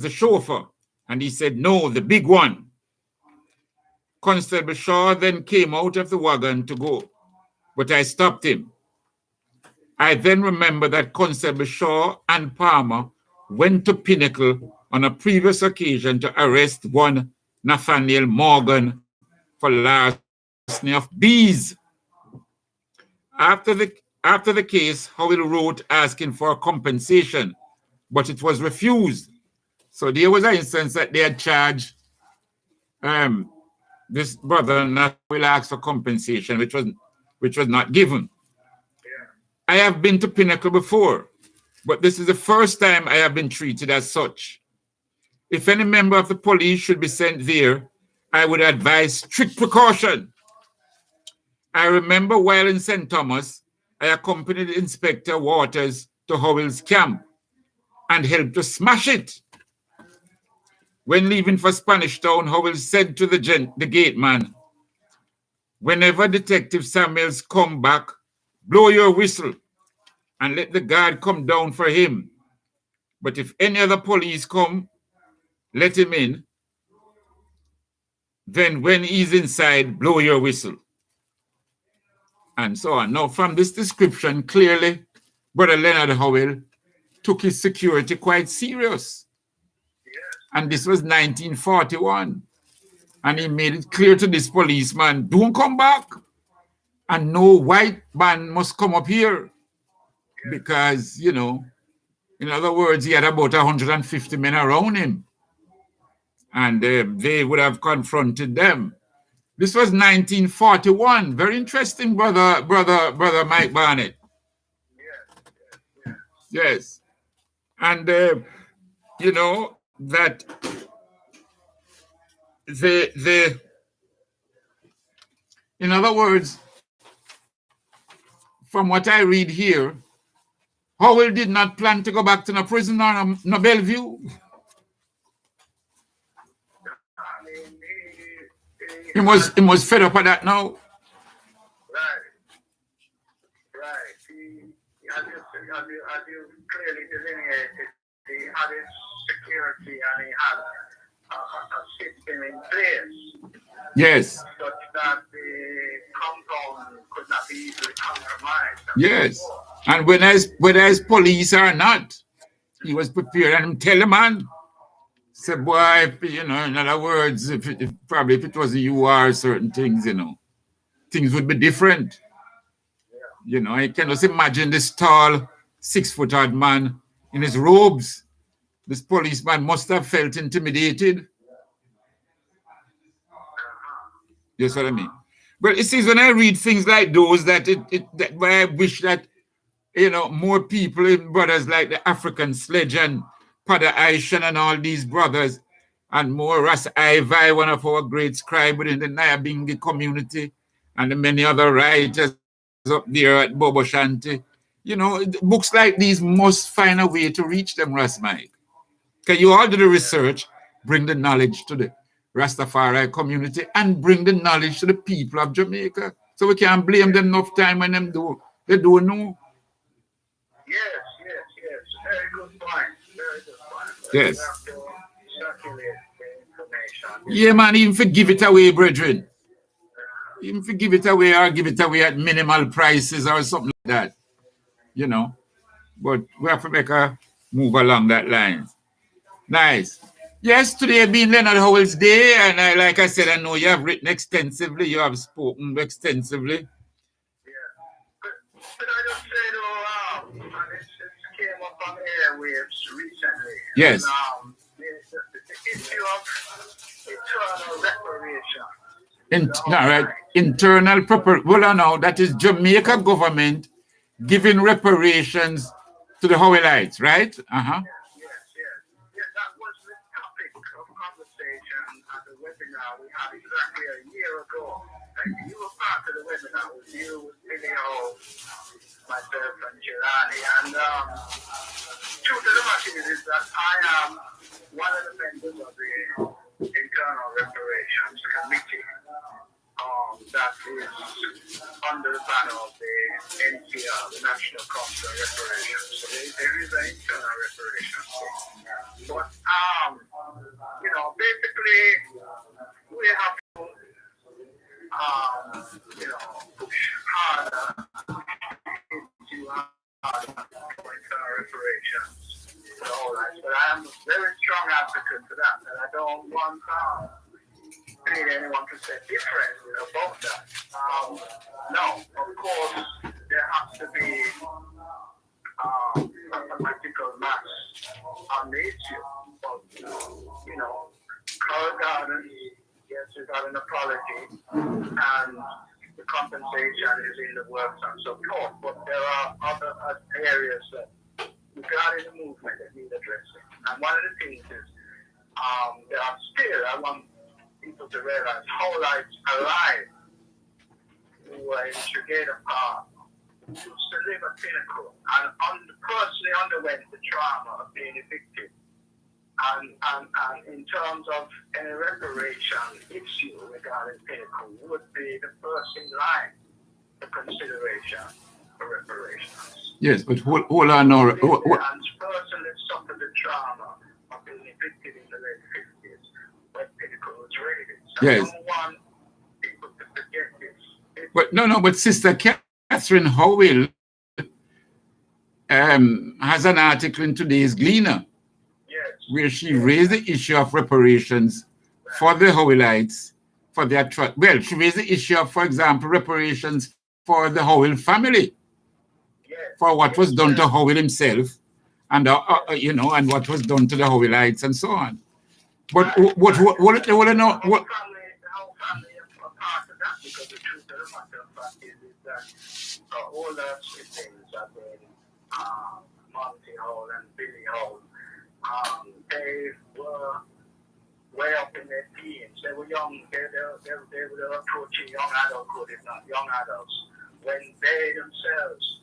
the chauffeur. And he said, no, the big one. Constable Shaw then came out of the wagon to go, but I stopped him. I then remember that Constable Shaw and Palmer went to Pinnacle on a previous occasion to arrest one Nathaniel Morgan for larceny of bees. After the case, Howell wrote asking for compensation, but it was refused. So there was an instance that they had charged this brother Nathaniel asked for compensation, which was not given. I have been to Pinnacle before, but this is the first time I have been treated as such. If any member of the police should be sent there, I would advise strict precaution. I remember while in St. Thomas, I accompanied Inspector Waters to Howell's camp and helped to smash it. When leaving for Spanish Town, Howell said to the gate man, whenever Detective Samuels come back, blow your whistle and let the guard come down for him. But if any other police come, let him in. Then when he's inside, blow your whistle. And so on. Now, from this description, clearly, Brother Leonard Howell took his security quite serious. And this was 1941. And he made it clear to this policeman, don't come back. And no white man must come up here. Because, you know, in other words, he had about 150 men around him. And they would have confronted them. This was 1941. Very interesting, brother Mike Barnett. Yes. And, you know, that in other words, from what I read here, Howell did not plan to go back to the prison or no Bellevue. He was fed up of that now. Right. As you clearly delineated, he had his security and he had a system in place. Yes. Such that the compound could not be easily compromised. Yes. And whether as police or not, he was prepared and tell the man. Say, boy, you know, in other words, if it was you or certain things, you know, things would be different. You know, I can just imagine this tall, 6-foot-odd man in his robes. This policeman must have felt intimidated. That's what I mean. But it seems when I read things like those, that I wish that, you know, more people in brothers like the African Sledge and Pada Aishan and all these brothers, and more Ras Ivai, one of our great scribes within the Nyabingi community, and the many other writers up there at Bobo Shanti. You know, books like these must find a way to reach them, Ras Mike. Can you all do the research, bring the knowledge to the Rastafari community, and bring the knowledge to the people of Jamaica, so we can't blame them enough time when they don't know. Yes. Very good point. Yes. We have to circulate the information. Yeah, man, even for give it away, brethren. Even for give it away or give it away at minimal prices or something like that. You know. But we have to make a move along that line. Nice. Yes, today being Leonard Howell's Day, and like I said, I know you have written extensively, you have spoken extensively. But I just say though, and it came up on airwaves recently. Yes. And, the issue of internal reparation. All right. Internal well, I know that is Jamaica government giving reparations to the Howellites, right? Yes. That was the topic of conversation at the webinar we had exactly a year ago. And you were part of the webinar with you, with Billy Ho, myself, and Jelani. And truth of the matter is that I am one of the members of the Internal Reparations Committee that is under the banner of the NCR, the National Council of Reparations. So there is an internal reparations thing. But very strong advocate for that, and I don't want anyone to say different about that. No, of course, there has to be a political mass on the issue. But, Carl Gardens, yes, we got an apology, and the compensation is in the works and so forth. But there are other areas that we got in the movement that need addressing. And one of the things is, there are still, I want people to realize how lives alive who were in Tregeda Park used to live at Pinnacle and personally underwent the trauma of being evicted. And in terms of any reparation issue regarding Pinnacle would be the first in line for consideration for reparations. Yes, but hold on now. And personally suffered the trauma of being evicted in the late 50s when Pinnacle was raided. So Yes. I don't want people to forget this. But Sister Catherine Howell has an article in today's Gleaner where she raised the issue of reparations for the Howellites, for their she raised the issue of, for example, reparations for the Howell family, for what was done to Howell himself, and and what was done to the Howellites and so on. But what know? What? The whole family are part of that, because the truth of the matter of fact is that all the siblings have been Monty Hall and Billy Hall. They were way up in their teens. They were young. They were approaching young adulthood, if not young adults, when they themselves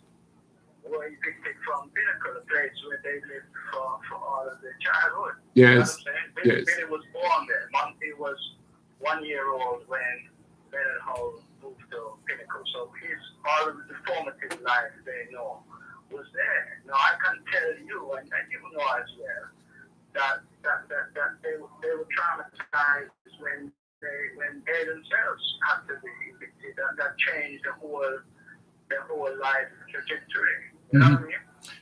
were evicted from Pinnacle, a place where they lived for all of their childhood. Yes. You know what I'm saying? Yes. Billy was born there. Monty was 1 year old when Leonard Hall moved to Pinnacle. So all of the formative life they know was there. Now I can tell you, and you know as well, that they were traumatized when they themselves had to be evicted. That changed the whole life trajectory. You know what I mean?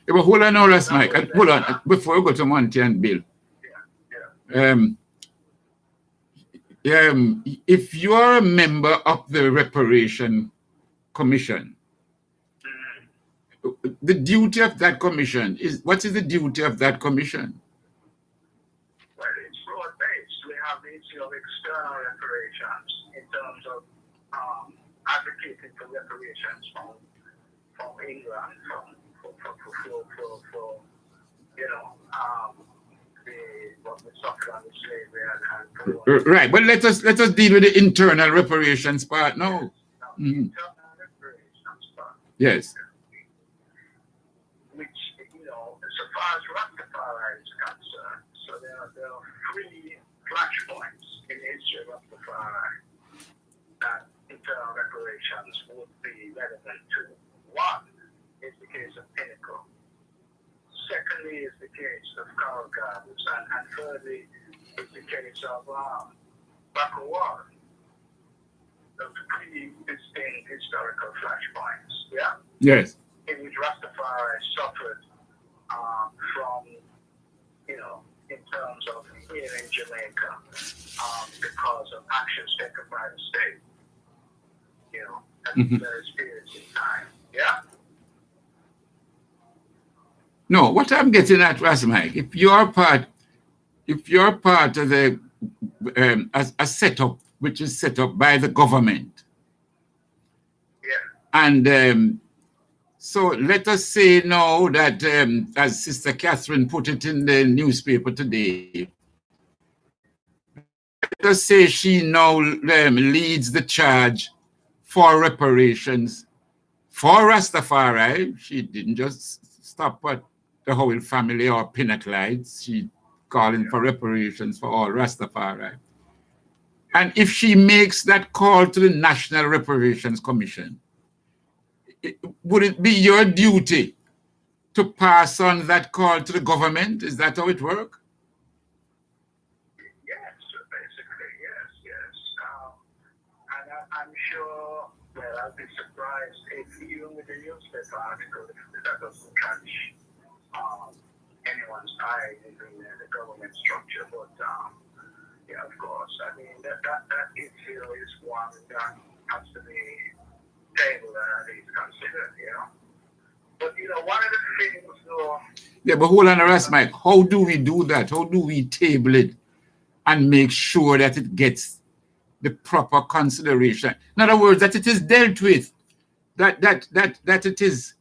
Yeah, but hold on now, Mike. Hold on before we go to Monty and Bill. If you are a member of the Reparation Commission, the duty of that commission is, what is the duty of that commission? Well, it's broad-based. We have the issue of external reparations in terms of advocating for reparations from England, for what we suffered under slavery and right, but let us deal with the internal reparations part now. Internal reparations part. Yes. Which, so far as Rastafari is concerned, so there are 3 flashpoints in the history of Rastafari that internal reparations would be relevant to. One is the case of Pinnacle. Secondly is the case of Carl Gardens. And thirdly is the case of Bakawar. Those 3 distinct historical flashpoints. Yeah? Yes. In which Rastafari suffered from, in terms of here in Jamaica, because of actions taken by the state, at various periods in time. Yeah? No, what I'm getting at, Mike, if you're part of the a setup which is set up by the government, and so let us say now that, as Sister Catherine put it in the newspaper today, let us say she now leads the charge for reparations for Rastafari. She didn't just stop at the Howell family or Pinnacleites. She calling for reparations for all Rastafari. And if she makes that call to the National Reparations Commission, would it be your duty to pass on that call to the government? Is that how it works? Yes, basically, yes. And I'm sure, well, I'll be surprised if even with the newspaper article, if that doesn't catch any anyone's eye in the government structure, but yeah, of course. I mean, that issue is one that has to be tabled and at least considered, you know. But, you know, one of the things, though. Yeah, but hold on, rest, Mike. How do we do that? How do we table it and make sure that it gets the proper consideration? In other words, that it is dealt with, that it is,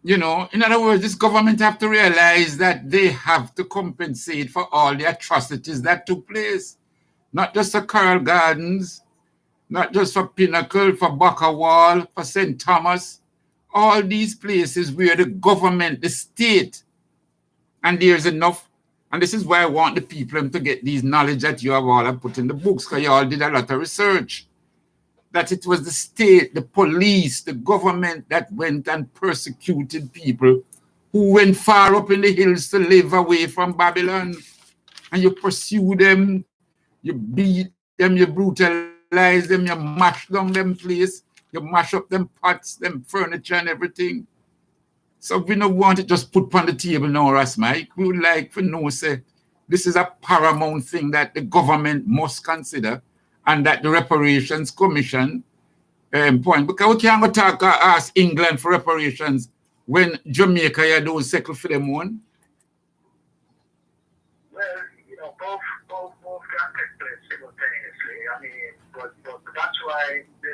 you know, in other words, this government have to realize that they have to compensate for all the atrocities that took place. Not just for Coral Gardens, not just for Pinnacle, for Bucker Wall, for St. Thomas, all these places where the government, the state, and there's enough. And this is why I want the people to get these knowledge that you have all put in the books, because you all did a lot of research. That it was the state, the police, the government that went and persecuted people who went far up in the hills to live away from Babylon. And you pursue them, you beat them, you brutalize them, you mash down them place, you mash up them pots, them furniture and everything. So we don't want it just put on the table now, Ras Mike. We would like to know, say, this is a paramount thing that the government must consider and that the Reparations Commission point. Because we can't go talk or ask England for reparations when Jamaica you don't settle for them one. Well, you know, both can take place simultaneously. I mean, but that's why the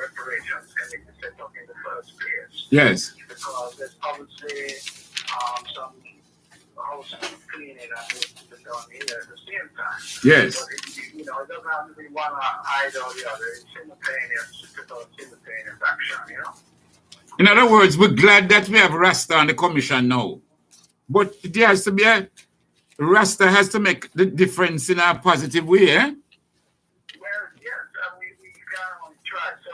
reparations can be set up in the first place. Yes. Because there's obviously some house cleaning that needs to be done here at the same time. Yes. But it doesn't have to be one either or the other. It's simultaneous action, you know. In other words, we're glad that we have Rasta on the commission now. But there has to be Rasta has to make the difference in a positive way, eh? Well, yes, we can only try. So,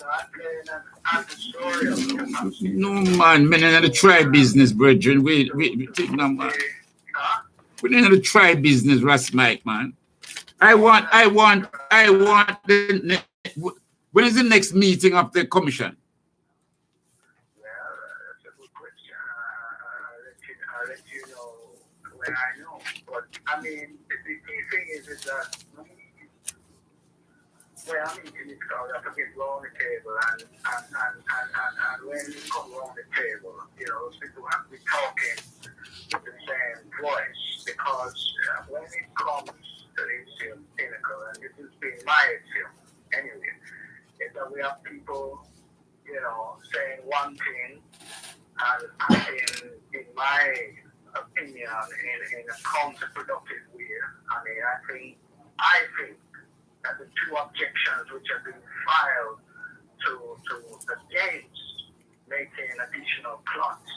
I'm playing an adversarial. No, man, men in the try business, brethren. We take no, man. We're in the try business, Ras Mike, man. I want the when is the next meeting of the commission? Let you know when I know. But I mean, the key thing is that when I'm eating this crowd, I have to get around the table and when you come around the table, you know, people have to be talking with the same voice because when it comes to the issue of Pinnacle, and this has been my issue anyway, is that we have people, you know, saying one thing and in my opinion, in a counterproductive way. I mean, I think that the two objections which have been filed to against making additional plots,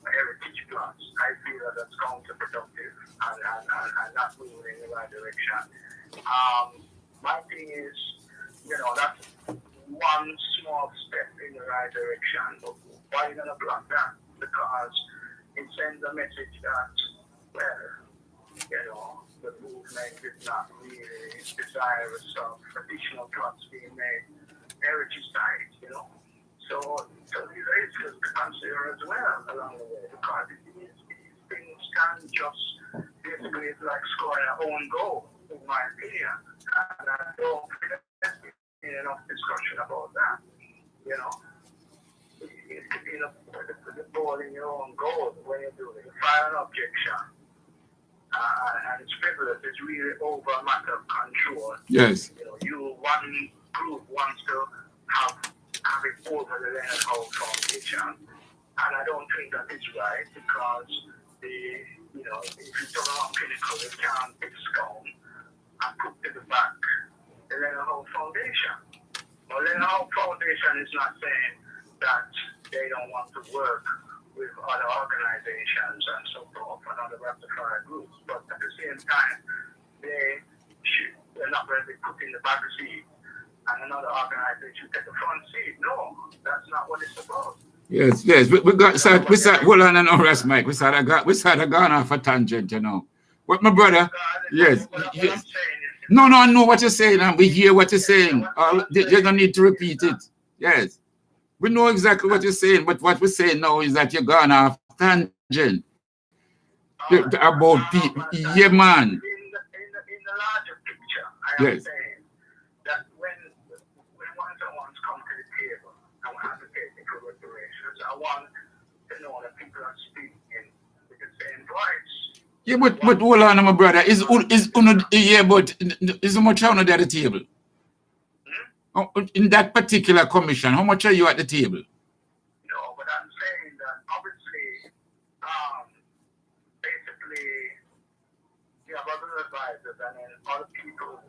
heritage plots, I feel that that's counterproductive and not moving in the right direction. My thing is, you know, that's one small step in the right direction, but why are you going to block that? Because it sends a message that, well, you know, the movement is not really desirous of additional plots being made heritage sites, you know. So these are issues to consider as well along the way, because these things can just basically like scoring a own goal, in my opinion. And I don't think there's been enough discussion about that, you know. It could be the ball in your own goal when you do it. You file an objection. And it's frivolous. It's really over a matter of control. Yes. You know, one group wants to have it over the Leonard Howe Foundation, and I don't think that is right because if you talk about Pinnacle, they can't discount and put to the back the Leonard Howe Foundation. Well, Leonard Howe Foundation is not saying that they don't want to work with other organizations and so forth and other Rastafari groups, but at the same time, they're not going to be put in the back seat and another organization take the front seat. No, that's not what it's about. Yes. We start hold on and rest, Mike. We started going off a tangent, you know. What my brother? Yes. What I'm saying is, No, I know what you're saying, and we hear what you're saying. You don't need to repeat it. Yes. We know exactly what you're saying, but what we're saying now is that you're gone off tangent about people. Yeah, man. In the larger picture, I am Yes. saying that when one someone's come to the table and we have to take equal reparations, I want to know that people are speaking with the same voice. Yeah, but hold on, my brother. Is yeah, but is how much are at the table? In that particular commission, how much are you at the table? No, but I'm saying that obviously, basically, you have other advisors and then other people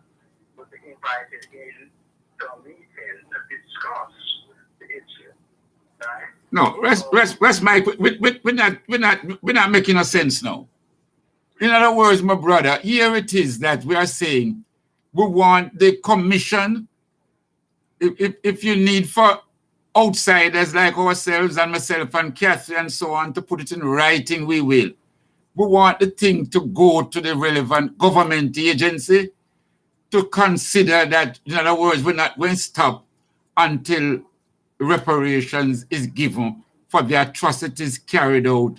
would be invited in to a meeting to discuss the issue, right? No, rest, Mike. We're not making a sense now. In other words, my brother, here it is that we are saying we want the commission. If you need for outsiders like ourselves and myself and Catherine and so on to put it in writing, we will. We want the thing to go to the relevant government agency to consider that, in other words, we're not going to stop until reparations is given for the atrocities carried out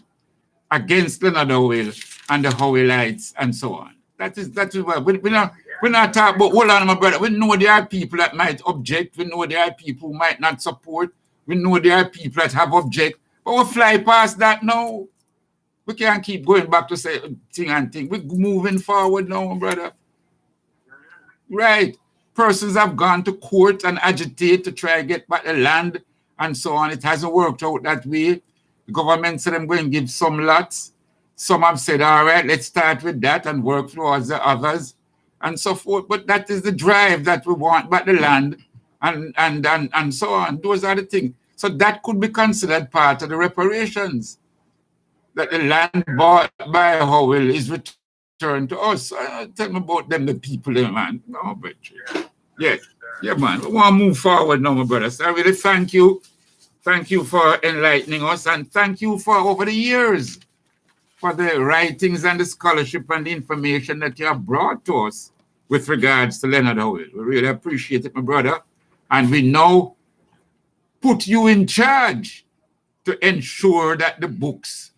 against Leonard Howell and the Howellites and so on. That is why we're not talking about, hold on, my brother. We know there are people that might object. We know there are people who might not support. We know there are people that have object. But we'll fly past that now. We can't keep going back to say thing and thing. We're moving forward now, my brother. Right. Persons have gone to court and agitate to try and get back the land and so on. It hasn't worked out that way. The government said I'm going to give some lots. Some have said, all right, let's start with that and work towards the others and so forth. But that is the drive that we want back the land and so on. Those are the things. So that could be considered part of the reparations. That the land bought by Howell is returned to us. Tell me about them, the people there, man. No, but yes. Yeah, man. We want to move forward now, my brother. So I really thank you. Thank you for enlightening us, and thank you for over the years for the writings and the scholarship and the information that you have brought to us with regards to Leonard Howell. We really appreciate it, my brother. And we now put you in charge to ensure that the books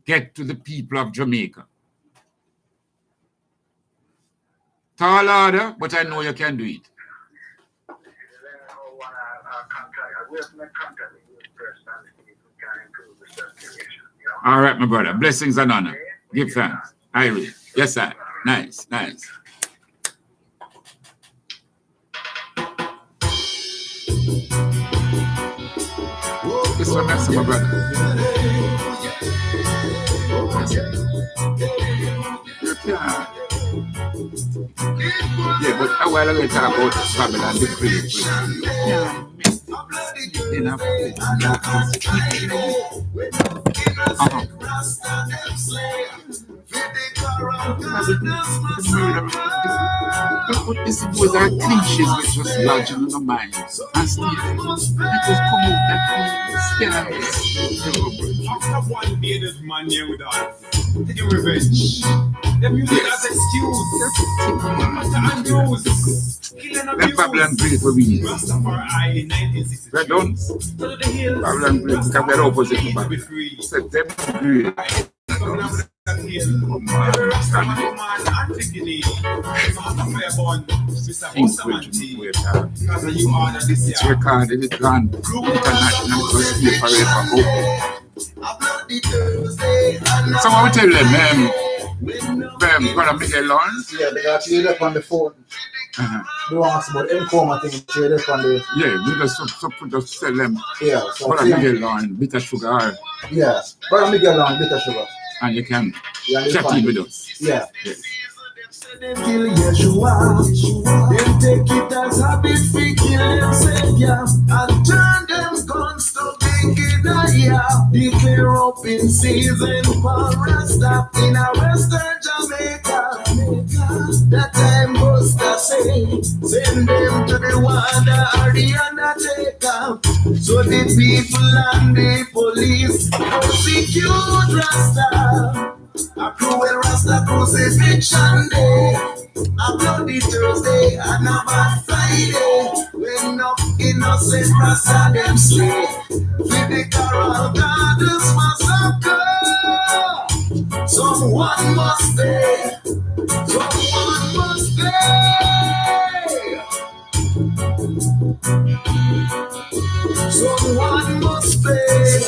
get to the people of Jamaica. Tall order, but I know you can do it. All right, my brother. Blessings and honor. Give thanks. I read. Yes, sir. Nice, nice. This one, that's my brother. Yeah, but a while ago we talk about Babylon, the British. This was our cliches which was lodging in the mind. And still, it was come out that we after one bearded man here with us, taking revenge. The music as excuse. That Babylon Great for we. Rastafari in 1960. We're done. Babylon Great, because we're opposite to Babylon. September Great. It's recorded, it's gone international, because we forever open. Someone will tell them, Brother Miguel Lorne. Yeah, they got you up on the phone. They ask about Encoma thing, you up on the... Yeah, we just tell them, yeah, so Brother Miguel Lorne, bitter sugar. Yeah, Brother Miguel Lorne, bitter sugar. And you can chat in with us. Yeah. Yes. Kill Yeshua, then take it as habit, we kill them savior, and turn them guns to big Gidaya. Declare open season for Rasta in a Western Jamaica. That time Buster say, send them to the water or the undertaker. So the people and the police prosecute Rasta. A cruel Rasta crucifixion day, a bloody Thursday and a bad Friday, when no innocent innocent Rasta them slay. With the Coral Gardens massacre. Someone must pay. Someone must pay. Someone must pay.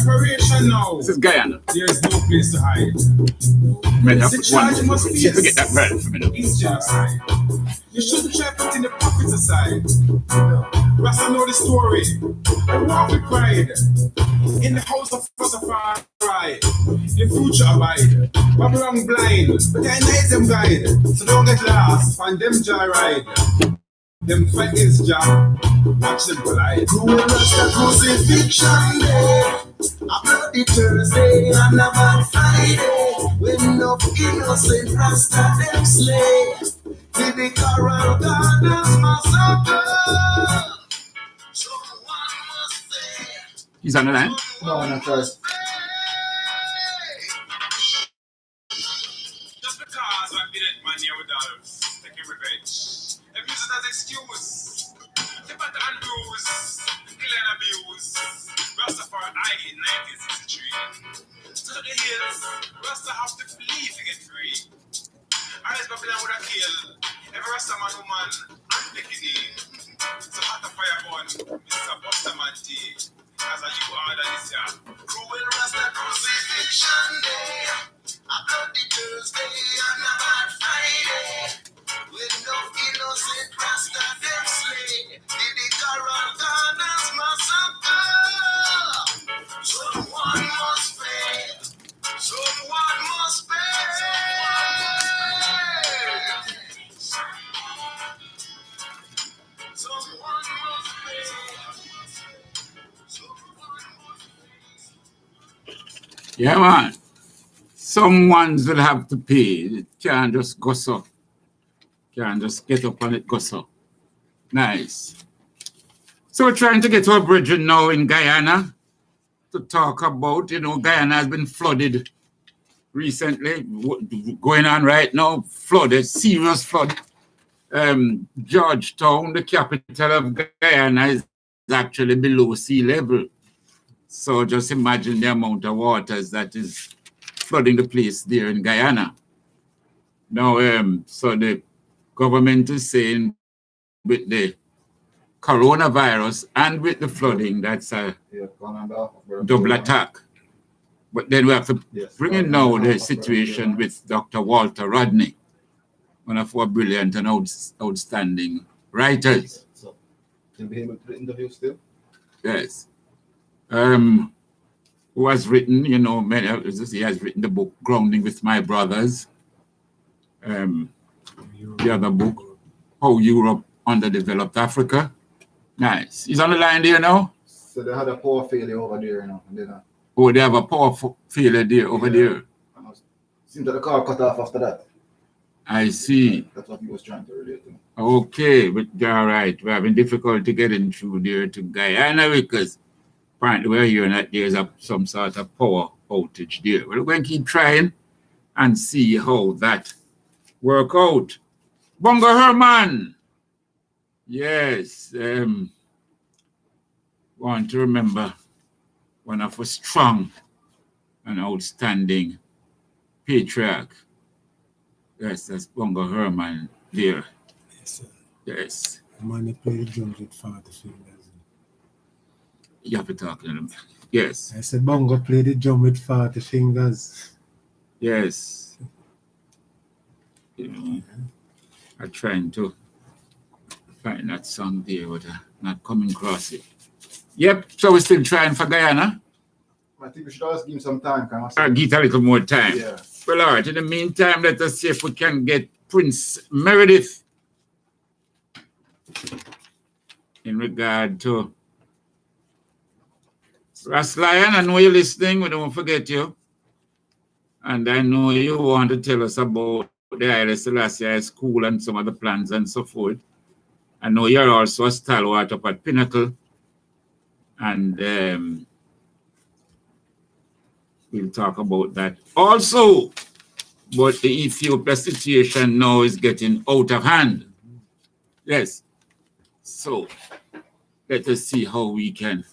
Reparation now. This is Guyana. There's no place to hide. Man, I The put one. charge must be Forget that right for me now. It's genocide. You shouldn't try putting the profits aside. Rasta know the story. I walk with pride. In the house of Rastafari, the future abide. Babylon blind, but I nice them guide. So don't get lost, find them joyride. Them fight is job, watch them collide. Cruel Rasta crucifixion day. A bloody Thursday and a bad Friday. When no innocent Rasta them slay. To the Coral Gardens massacre. Someone must pay. He's on the line. No, not first. Just because I've been at man here with dollars, taking revenge. They use it as excuse. They better and bruise, kill and abuse. Rastafari in 1963. To the hills, Rasta have to flee to get free. Eyes Babylon would have killed every Rasta man, woman, and picking. So hot a fire on, Mr. Bustamanti. As a you order this year. Cruel Rasta crucifixion day. A bloody Thursday and a bad Friday. When no innocent Rasta them slay. Did the Coral Gardens massacre. Someone must pay. Someone must pay. Someone must pay. Yeah, man. Some ones will have to pay. It can't just go so. Can't just get up and it go so. Nice. So we're trying to get to a bridge now in Guyana to talk about, Guyana has been flooded recently, going on right now, flooded, serious flood. Georgetown, the capital of Guyana, is actually below sea level. So just imagine the amount of waters that is flooding the place there in Guyana. Now, so the government is saying with the coronavirus and with the flooding, that's a double attack. But then we have to bring in now the situation with Dr. Walter Rodney, one of our brilliant and outstanding writers. So, you'll be able to interview still? Yes. Who has written, he has written the book Grounding with My Brothers. The other book, How Europe Underdeveloped Africa. Nice. He's on the line there now? So they had a power failure over there, Oh, they have a power failure there over there. Seems that the car cut off after that. I see. That's what he was trying to relate to. Okay, but all right. We're having difficulty getting through there to Guyana because apparently we're hearing that there's some sort of power outage there. We're going to keep trying and see how that work out. Bongo Herman. Yes. Want to remember one of a strong and outstanding patriarch. Yes, that's Bongo Herman there. Yes, sir. Yes. Man, he played the drums with 40 fingers. You have to talk to them. Yes. I said, Bongo played the drum with 40 fingers. Yes. I'm trying to find that song there, but I'm not coming across it. Yep, so we're still trying for Guyana. I think we should always give him some time. I'll give a little more time. Yeah. Well, all right. In the meantime, let us see if we can get Prince Meredith in regard to Ras Lion. I know you're listening. We don't forget you. And I know you want to tell us about the Haile Selassie School and some of the plans and so forth. I know you're also a stalwart up at Pinnacle. And we'll talk about that. Also, But the Ethiopia situation now is getting out of hand. Yes. So let us see how we can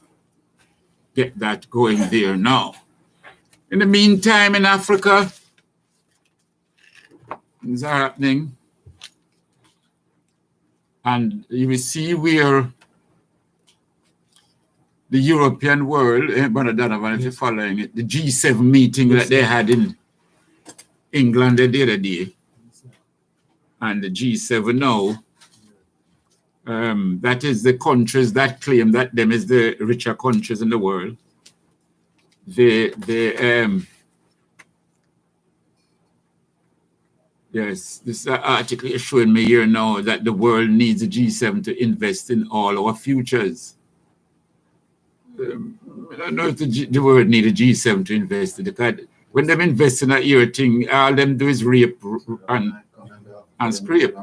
get that going there now. In the meantime, in Africa, things are happening. And you will see where the European world, Brother Donovan, if you're following it, the G7 meeting that they had in England the other day, and the G7 now, that is the countries that claim that them is the richer countries in the world. Yes, this article is showing me here now that the world needs the G7 to invest in all our futures. I don't know if the world needs a G7 to invest in it, because when them invest in a year thing, all them do is rape and scrape.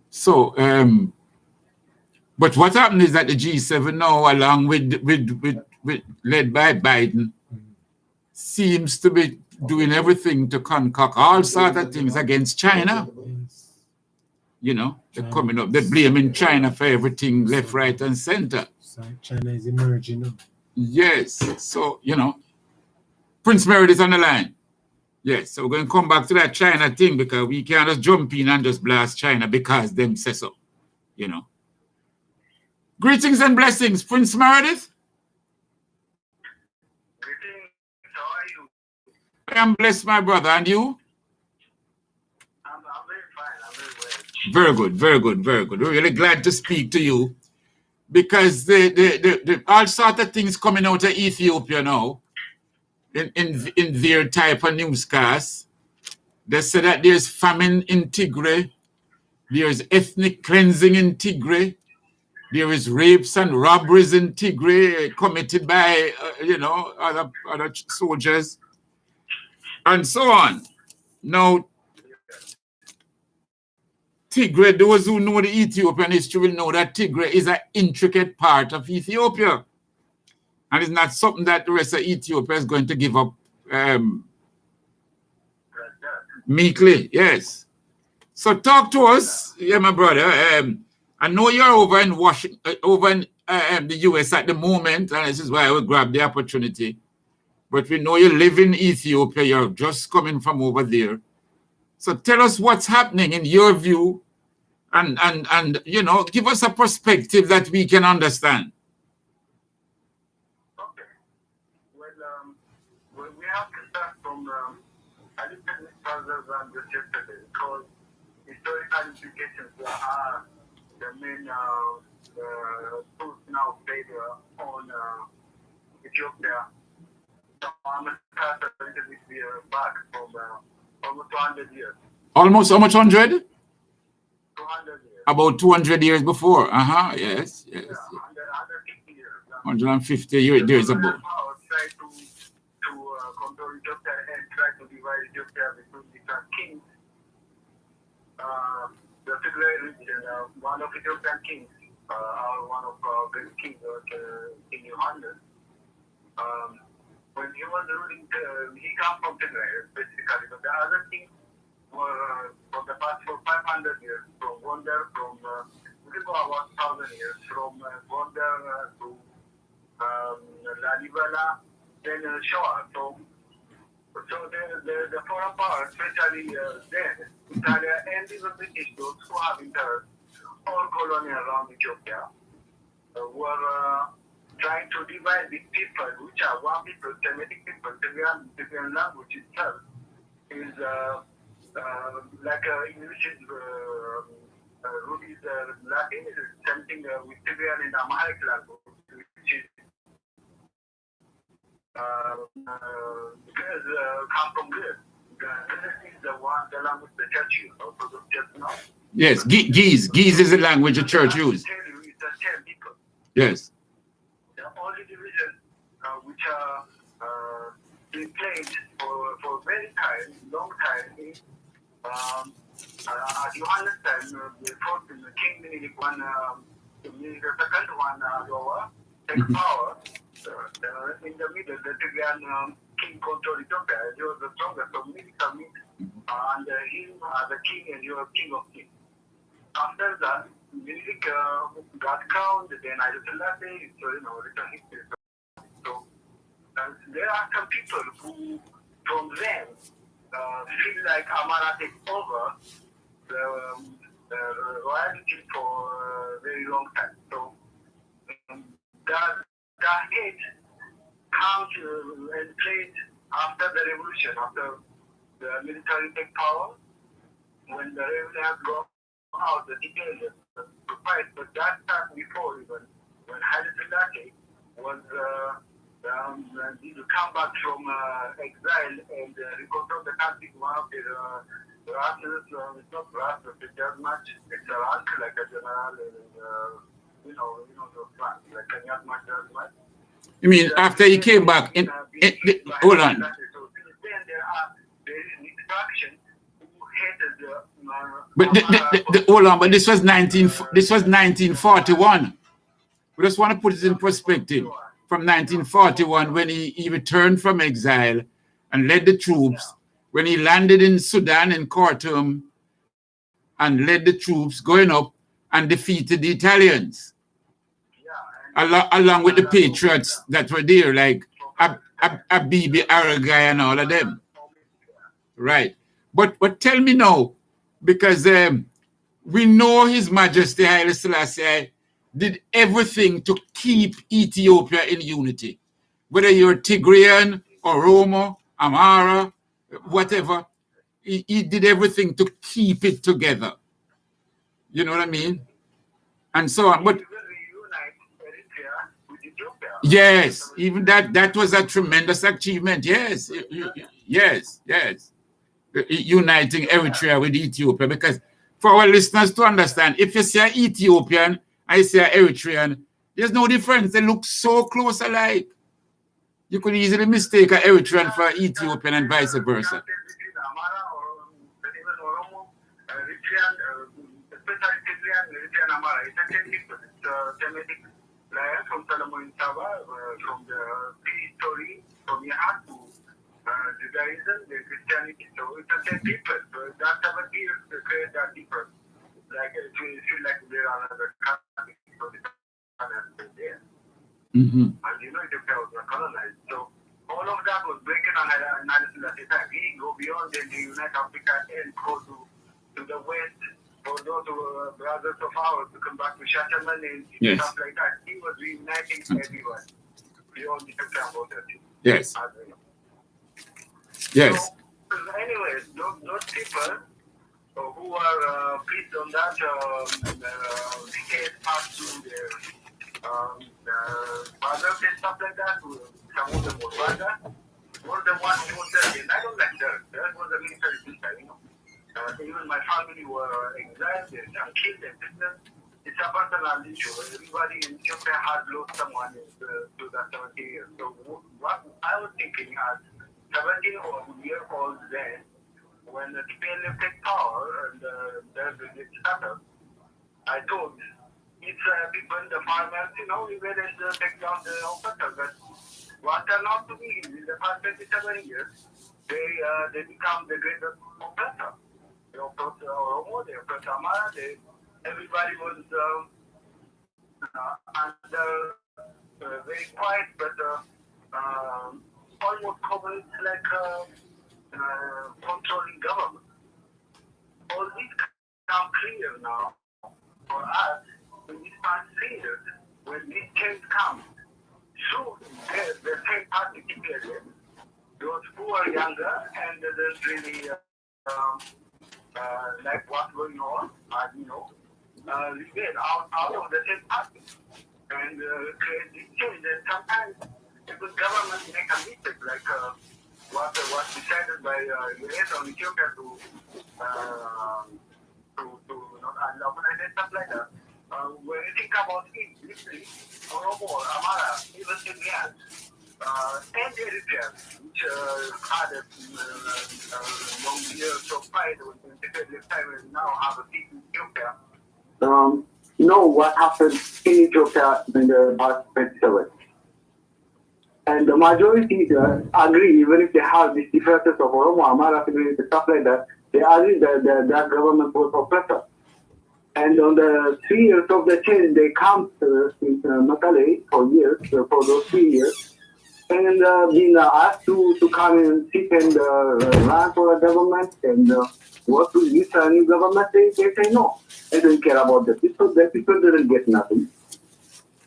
So, but what happened is that the G7 now, along with led by Biden, seems to be doing everything to concoct all sorts of things against China. You know, they're coming up, they're blaming China for everything left, right, and center. China is emerging now. Yes, so, you know, Prince Meredith is on the line. Yes, so we're going to come back to that China thing, because we can't just jump in and just blast China because them say so, you know. Greetings and blessings, Prince Meredith. Greetings, how are you? I am blessed, my brother, and you? I'm very fine, I'm very well. Very good, very good, very good. We're really glad to speak to you, because the all sort of things coming out of Ethiopia now, in their type of newscast, they say that there's famine in Tigray, there's ethnic cleansing in Tigray, there is rapes and robberies in Tigray committed by, other soldiers, and so on. Now, Tigray, those who know the Ethiopian history will know that Tigray is an intricate part of Ethiopia. And it's not something that the rest of Ethiopia is going to give up meekly. Yes. So talk to us, my brother. I know you're over in Washington, over in the US at the moment, and this is why I will grab the opportunity. But we know you live in Ethiopia. You're just coming from over there. So tell us what's happening in your view, and give us a perspective that we can understand. Okay. Well, we have to start from a little bit further than just yesterday, because historical implications are the main tools now played on Ethiopia. So I'm going to start a little bit back from almost 200 years. Almost how much 100? 200 years. About 200 years before. Yes. Yeah, 150 years. 150 years ago. Try to control Ethiopia and try to divide Ethiopia between different kings. The Tigray region, one of Ethiopian kings, one of great kings, King Yohannes, when he was ruling, he came from Tigray, basically. But the other kings were, for the past 500 years, from Gondar, we can go about 1,000 years, from Gondar to Lalibela, then Shoah. So the foreign powers, especially then, Italy and even British, those who have entered all colony around Ethiopia, were trying to divide the people, which are one people, Semitic people, Tigrayan language itself is like English is Rudy is Latin, is something with Tigrayan and Amharic language, which is come from Greece. This is the language the church uses, also the church now. Yes, Geese is the language the church uses. It's the same people. Yes. The only division which are been played for very long time is at Yohannes time, before the King Minilik one, the second one, take power. In the middle, the Tigrayan king controlled Ethiopia. He was the strongest, so many submit under him as a king, and he was king of kings. After that, Milik got crowned, then Haile Selassie, so written history. So there are some people who, from them, feel like Amara takes over the royalty for a very long time. So that hate comes and played after the revolution, after the military take power, when the revolution has gone out, the details to fight. But that time before, even when Haile Selassie was need to come back from exile and reconstruct the country, one of the rashes, it's not rashes, it's just much, it's a rank like a general, those ranks, like a young much, much. You mean after he came back? Hold on. So since then, there is an interaction who hated But hold on, but this was 1941. We just want to put it in perspective. From 1941, when he returned from exile and led the troops, when he landed in Sudan in Khartoum and led the troops going up and defeated the Italians, along with the patriots that were there, like Abibi, Aragai, and all of them. Right. But tell me now, because we know His Majesty Haile Selassie did everything to keep Ethiopia in unity. Whether you're Tigrayan, Oromo, Amhara, whatever, he did everything to keep it together. You know what I mean? And so on. But yes, even that was a tremendous achievement. Yes, yes. Uniting Eritrea with Ethiopia, because for our listeners to understand, if you say Ethiopian, I say Eritrean, there's no difference. They look so close alike. You could easily mistake an Eritrean for Ethiopian and vice versa. From Solomon Saba, from the prehistory, from Yahat to Judaism, the Christianity. So it's the same people. So that's how it is to create that difference. Like it feel like there are other countries, so it's there. As you know, Ethiopia was colonized. So all of that was breaking on analysis at the time. We go beyond the United Africa and go to the West. For those brothers of ours to come back to Shatterman and stuff like that. He was reuniting everyone beyond the border. Yes. Yes. So, anyways, those people who are pleased on that decade past to their fathers and stuff like that, some of them were fathers, were the ones who were there. And I don't like that. That was a military system, even my family were exiled and killed and beaten. It's a personal issue. Everybody in Ethiopia has lost someone to that 70 years. So what I was thinking as 17-year-old then, when the TPLF take power and the startup, I thought it's people, the farmers, we were to take down the oppressors. But what turned out to be in the past 27 years, they become the greatest oppressor. They oppressed Oromo, they oppressed Amara, everybody was under very quiet, but almost covered like controlling government. All this become clear now for us in this past 3 years when this change comes through the same party together. Those who are younger and there's really like what's going on, we get out of the same party and create this change. And sometimes the government make a mistake, like what decided by US on Ethiopia to not unorganized and stuff like that. When you think about it, literally, Oromo, Amara, even Tigrayan, and Eritrea, which had a long years of fight with the time and now have a peace in Ethiopia, know what happened in Ethiopia in the past 27. And the majority agree, even if they have these differences of Oromo, Amara, stuff like that, they agree that that government was oppressor. And on the 3 years of the change, they come to Matale for years, for those 3 years, and been asked to come and sit and run for a government and work with this new government. They say no. They don't care about the people. The people didn't get nothing.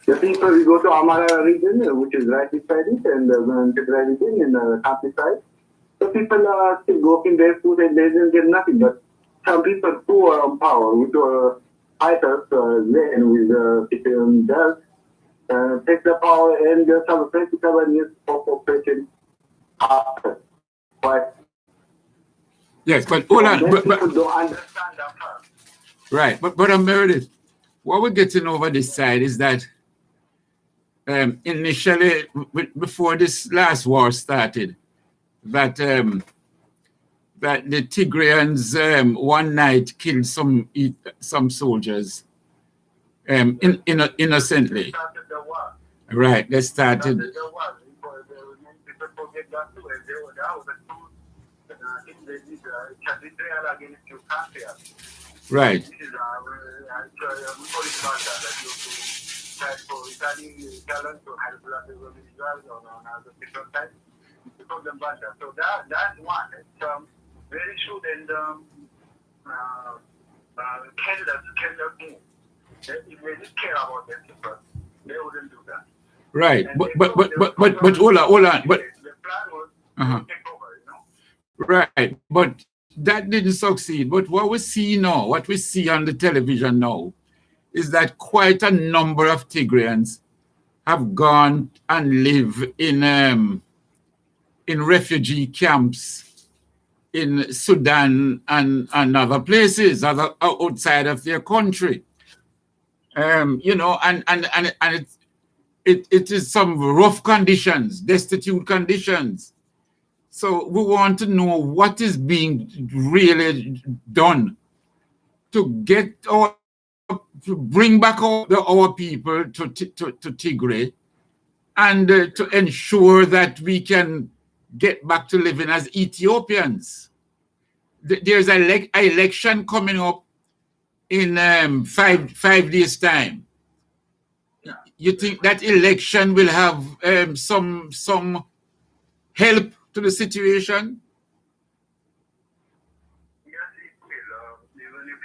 The people will go to Amara region, which is right beside it, and Tigray region in the countryside. The people are still working their food and they didn't get nothing. But some people who are on power, which were fighters then with people in there, take the power and just have a 27 years of operation after. But Yes, but hold on. people don't understand that part. Right, but Meredith, what we're getting over this side is that initially, before this last war started, that that the Tigrayans one night killed some soldiers innocently. Started the war. Right, they started. Started the war. People forget that too. And that was the two things they did. Israel against two countries. Right. This is we call it Banda, that you fight for Italians to help Israel on other different types. We call them Banda. So that's one. It's very true, and Canada move. If they did care about them people, they wouldn't do that. Right, And but hold on. But the plan was to take over, you know. right, but that didn't succeed. But what we see now, what we see on the television now, is that quite a number of Tigrayans have gone and live in refugee camps in Sudan and other places, outside of their country. You know, and it is some rough conditions, destitute conditions. So we want to know what is being really done to bring back our people to Tigray, and to ensure that we can get back to living as Ethiopians. There's an election coming up in 5 days' time. You think that election will have some help to the situation? Yes, it will. Even if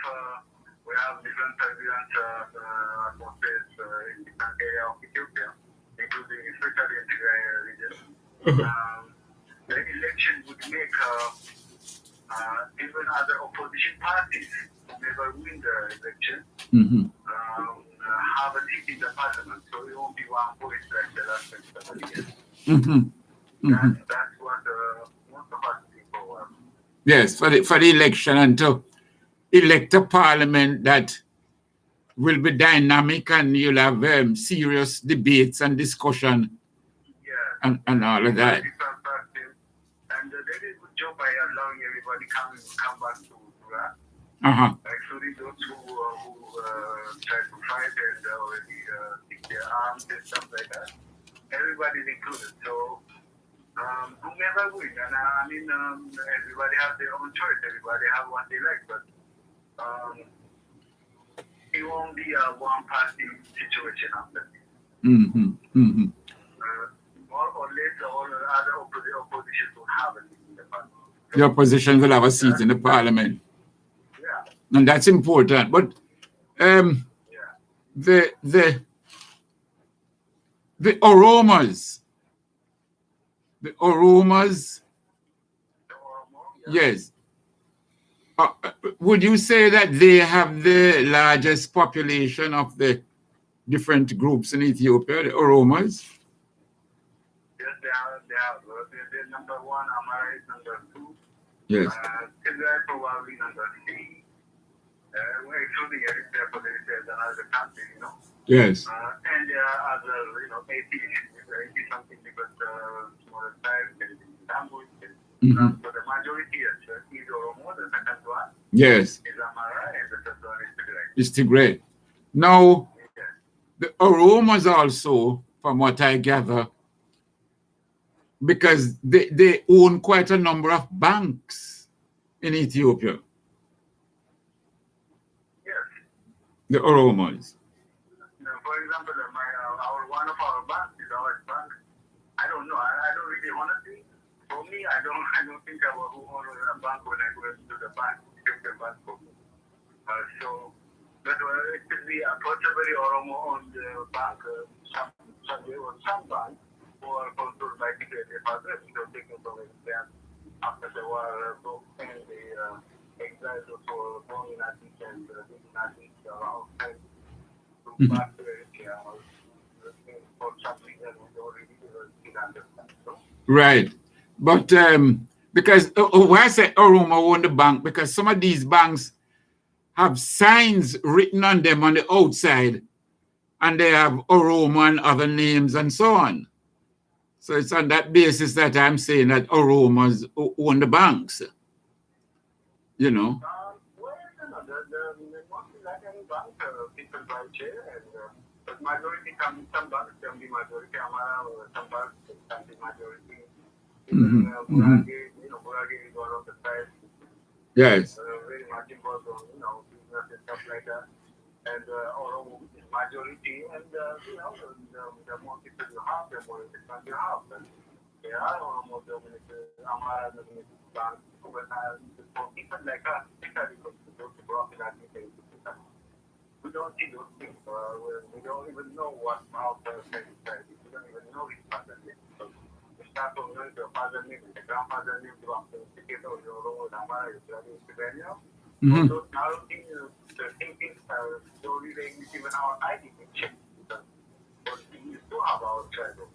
we have different presidents in different areas of Ethiopia, including especially in Tigray region, the election would make even other opposition parties who never win the election have a seat in the parliament. So it won't be one voice like the last 27 years. That's what most of us people want. Yes, for the election, and to elect a parliament that will be dynamic, and you'll have serious debates and discussion, and all of that. And they did a good job by allowing everybody come back to that. Actually, those who try to fight and already take their arms and stuff like that, everybody's included. So whomever win, and I mean, everybody has their own choice. Everybody have what they like, but it won't be a one-party situation after this. Or later, all the other opposition will have a seat in the parliament. The opposition will have a seat in the parliament. Yeah. And that's important. But the Oromas, yes. Would you say that they have the largest population of the different groups in Ethiopia, the Oromas? Yes, they have. They're number one. Amara is number two. Yes. Tigray probably number three. Excluding Eritrea, but there's another country, you know. Yes. And there are other, 80 something because smaller tribes and language. So the majority is Oromo, the second one. Yes. Is Amara, and the third one is Tigray. It's Tigray. Now, the Oromas also, from what I gather, because they own quite a number of banks in Ethiopia, Yes. the Oromos. For example, one of our banks is our bank. I don't know. I don't really honestly. For me, I don't think about who owns a bank when I go to the bank. Take the bank for me. But it could be a possibly Oromo-owned bank, some bank, or controlled by the father, so taken from them after the war, and the exiled for born in Addis and living in Addis outside to back to Eritrea for some reason we don't really still understand. So, Right. But because why I say Oromo own the bank, because some of these banks have signs written on them on the outside, and they have Oromo and other names and so on. So it's on that basis that I'm saying that Oromos own the banks. You know. well, the mostly like any bank, people buy share, and but majority some banks can be majority Amara, or some banks can be majority. Burage, Burage is one of the sides. Yes. Very much involved on, business and stuff like that. And Oromo is majority, and the more people you have, the more investment you have. And there are Oromo dominated, Amara dominated banks, but for people like us, especially because we go to profit and we don't see those things. We don't even know what our person is. We don't even know his father name. So we start to know the father name, the grandfather name, to authenticate or your role, Amara is very superior. So now the thinking slowly even our ID will change. But we used to have our tribal.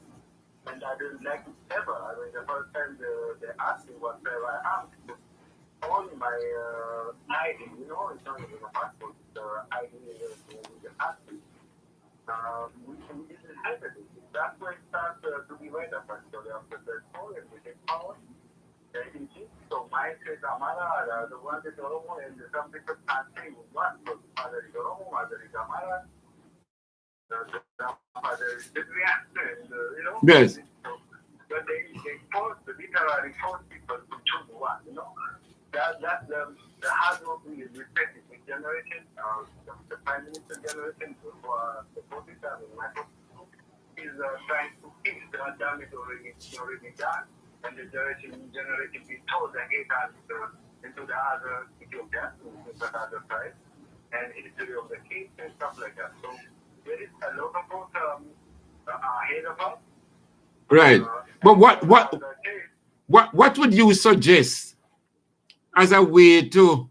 And I didn't like it ever. I mean, the first time they asked me what tribe I am, on my ID, it's not even a passport, the ID is the passport. We didn't have it. That's why it starts to be right up actually after the power and we take power. So my says Amara, the one that Oromo, and some people can't say what, so father is Oromo, mother is Amara, the father is Cyprian, and Yes. But they force, literally force people to choose one, That's the hard work we respect with generation, the Prime Minister generation, the politician in my book, is trying to fix the damage already done, and the generation being told that it has into the other Ethiopia, into the other side, and history of the king and stuff like that. So there is a lot of work ahead of us. Right. But what would you suggest as a way to,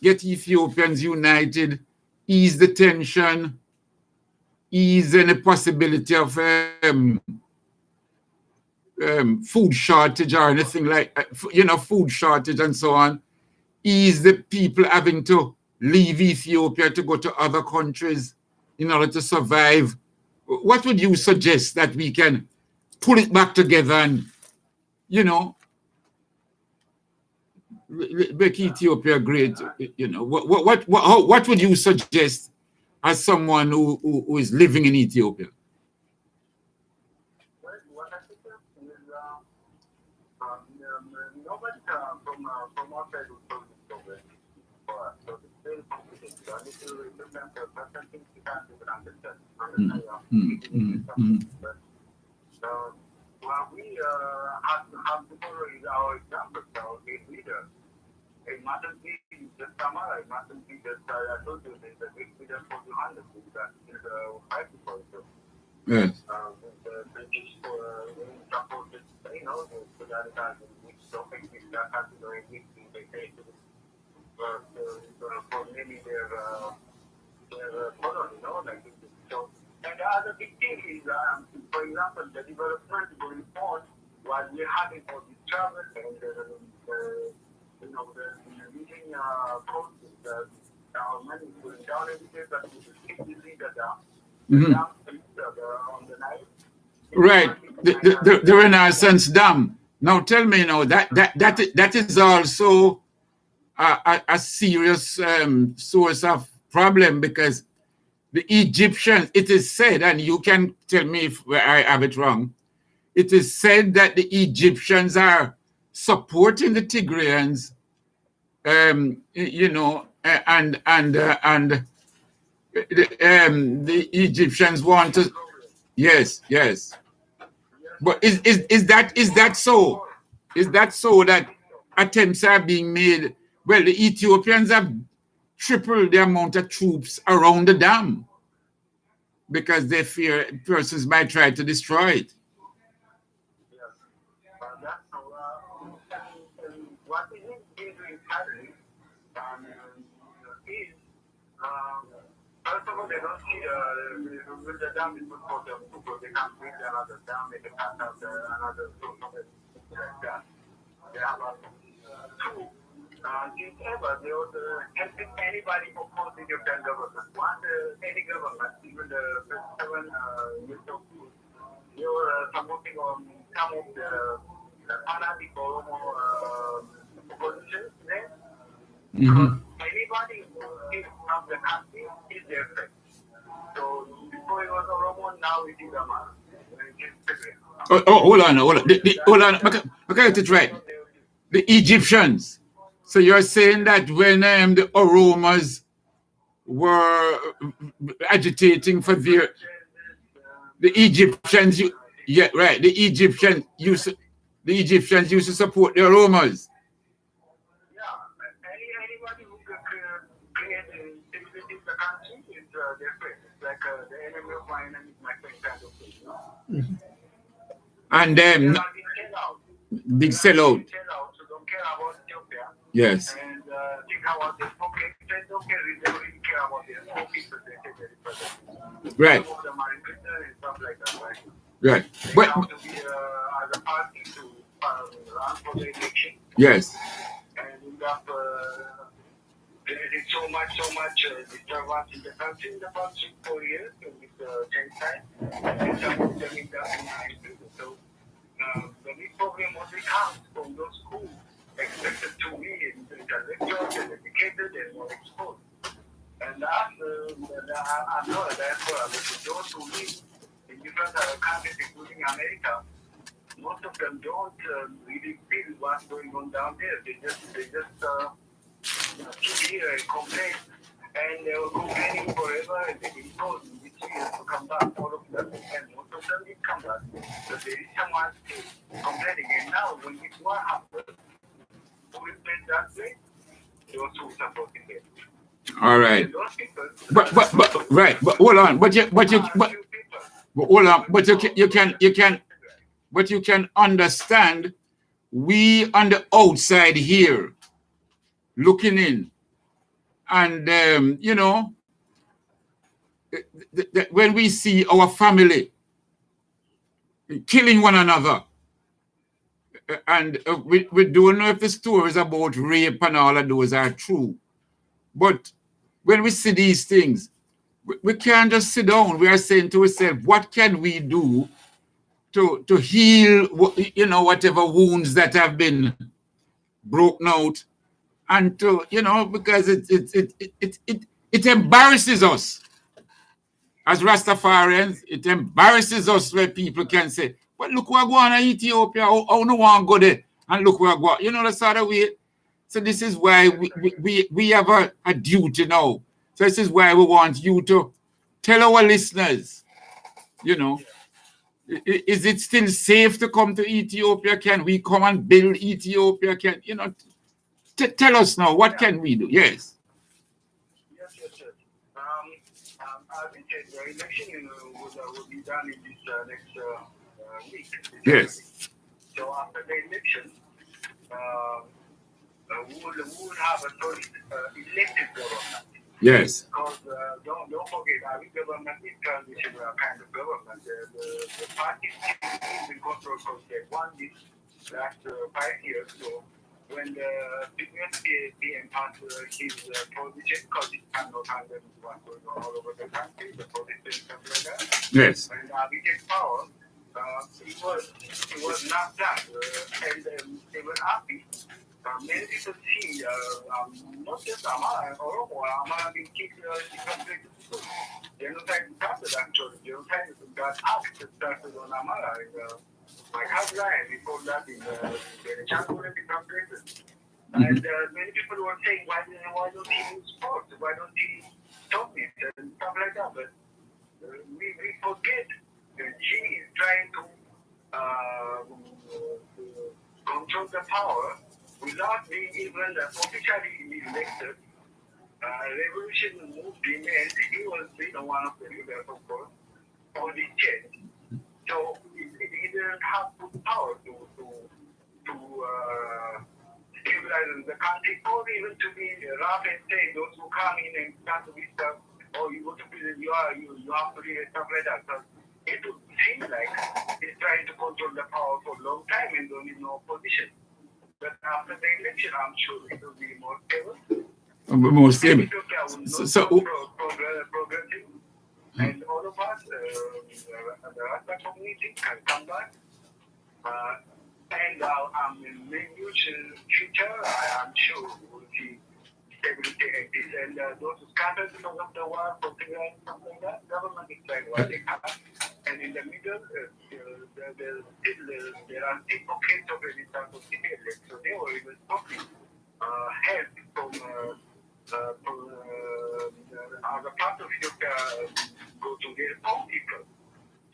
get Ethiopians united, ease the tension, ease any possibility of food shortage or anything like, food shortage and so on, ease the people having to leave Ethiopia to go to other countries in order to survive? What would you suggest that we can pull it back together and, make Ethiopia great? What would you suggest as someone who is living in Ethiopia? Well, what I think is nobody from outside will solve this problem for us. So it's very complicated. You need to remember certain things you can't even understand. But we have to follow our example, our great leader. It mustn't be just Tamara, it mustn't be just I told you there's a great leader for Johannes that is fighting for it. Yes. The British supported, the Sudan which don't exist, that has to exist in the case for many their colony, like this. So, and the other big thing is, for example, the development going on while we're having all this travel and the leading process, our money is going down every day, but we just keep using the dam. On the night. Right, the Renaissance Dam. Now tell me, that is also a serious source of problem, because the Egyptians, it is said, and you can tell me if I have it wrong, it is said that the Egyptians are supporting the Tigrayans, the Egyptians want to, yes. But is that so? Is that so that attempts are being made? Well, the Ethiopians have tripled the amount of troops around the dam because they fear persons might try to destroy it. What is doing currently is first of all, they don't see with the dam is good for them because they can't build another dam, they can't have another source of it like that. They have two. If ever they would helping anybody oppose the European government. Once any government, even the seven years of they were supporting on some of the fanatic Oromo opposition there. Anybody who is from the country is their friend. So before it was Oromo, now it is Amar. Hold on. Hold on. I get it right. The Egyptians. So you're saying that when the Oromas were agitating for the Egyptians, yeah, right. The Egyptians used to support the Oromas. Anybody who can create instability in the country is their friend. It's like the enemy of my enemy is my friend kind of thing. And then big sellout. So don't care about Ethiopia. Yes. And think about the pocket. They don't really care about their own people. They say they represent. Right. Some of them are in prison and stuff like that, right? Right. They But have to be as a party to run for the election. yes. And end up there is so much disturbance in the country in the past 4 years with the change time. And some of them end up in prison. So the big problem only comes from those who expected to be intellectual and educated and more exposed. And that, I'm not a diaspora, but those who live in different countries, including America, most of them don't really feel what's going on down there. They just sit here and complain, and they will complaining forever, and they will go in 2 years to come back, all of them, and most of them did come back. But there is someone still complaining, and now when this war happens, who will play that way? Those who support it. All right. Those people, But right. But hold on. But hold on. But you can understand. We on the outside here, looking in, and when we see our family killing one another, and we don't know if the stories about rape and all of those are true, but when we see these things, we can't just sit down. We are saying to ourselves, what can we do to heal, whatever wounds that have been broken out, and to, because it embarrasses us as Rastafarians. It embarrasses us where people can say, "Well, look what going on in Ethiopia. Oh, no one go there, and look what go." The sort of way. So this is why we have a duty now. So this is why we want you to tell our listeners, is it still safe to come to Ethiopia? Can we come and build Ethiopia? Tell us now, what can we do? Yes. Yes. I think the election will be done in this next week. Yes. So after the election, we will have a solid elected government. Yes. Because don't forget, our government is transition kind of government. The party is in control because they won this last 5 years. So when the previous PM passed his position, because it cannot handle what's going on all over the country, the position and stuff like that. Yes. When Abiy took power, it was not done, and they were happy. Many people see, not just Amara, Oromo, Amara being kicked in different places. genocide started actually. Genocide got act started on Amara in my husband before that in the Changulan become president. And many people were saying, why don't he use sports? Why don't he stop it and stuff like that? But we forget that he is trying to control the power without being even officially elected. Revolution moved him, and he was one of the leaders, of course, for the change. So he didn't have full power to stabilize the country, or even to be rough and say those who come in and start to be stuff, oh, you go to prison, you have to read stuff like that. So it would seem like he's trying to control the power for a long time and don't need no opposition. But after the election, I'm sure it will be more stable. More stable. Progressive, and all of us, the Rasta community can come back. And in the future, I am sure we will see stability like this. And those scattered because of the war, something like that, government is trying what they have. And in the middle, there are still pockets of resistance of civilians. So they were even talking help from other parts of Ethiopia go to their own people.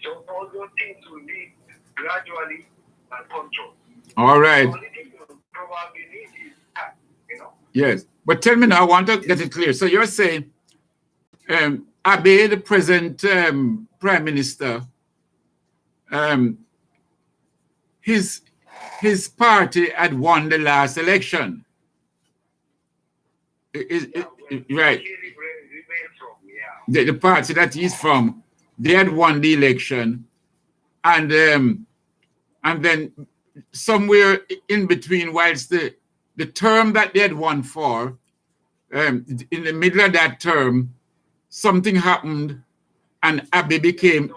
So all those things will be gradually controlled. All right. The only thing you probably need is time, Yes. But tell me now, I want to get it clear. So you're saying Abe, the present Prime Minister, his party had won the last election. Right. The party that he's from, they had won the election, and then somewhere in between, whilst the term that they had won for, in the middle of that term, something happened, and Abe became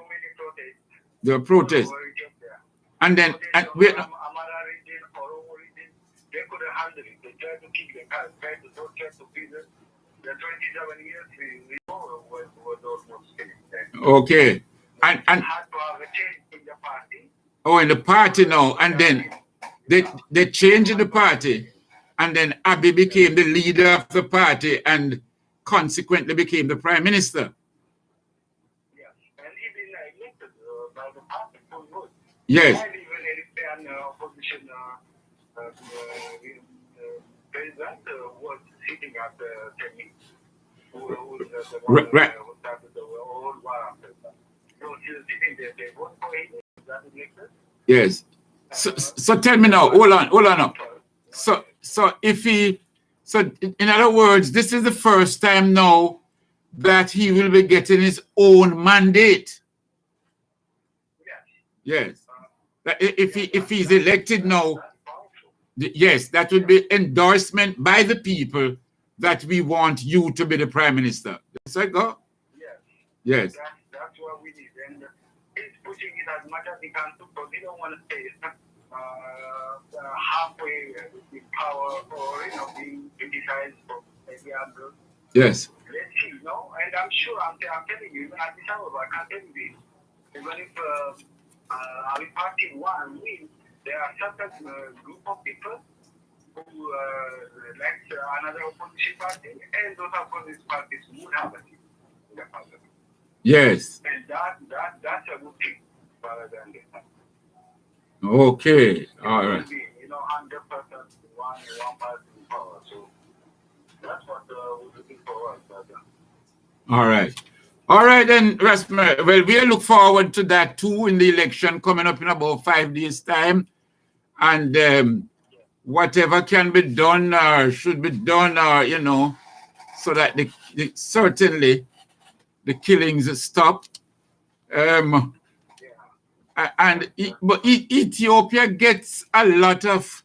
the protest, and then we. They couldn't handle it. They tried to keep the car, tried to torture to prison. The 27 years was almost finished. Okay. And had to have a change in the party. Oh, in the party now. And then they changed the party. And then Abe became the leader of the party and consequently became the prime minister. Yes. And he's been elected by the party for good. Yes. And even an opposition president was sitting at the Senate, who was the one who started the whole war after that. So he was sitting there, they voted for him, that elected. Yes. So tell me now, hold on now. So in other words, this is the first time now that he will be getting his own mandate. Yes. If he's elected now, yes, that would be endorsement by the people that we want you to be the prime minister. Yes, I go. Yes. That's what we need. And he's pushing it as much as he can too, because he don't want to stay halfway with power or being criticized for maybe others. Yes. Let's see, And I'm sure, I'm telling you, even at this hour, I can't tell you this. Even if our party wins, there are certain group of people who like another opposition party, and those opposition parties would have a seat in the parliament. Yes. And that's a good thing rather than this. Okay. All right. 100% one party in power. So that's what we're looking forward to. All right. All right, then, Rasmus. Well, we look forward to that too in the election coming up in about 5 days' time. And whatever can be done or should be done, or, so that certainly the killings stop. But Ethiopia gets a lot of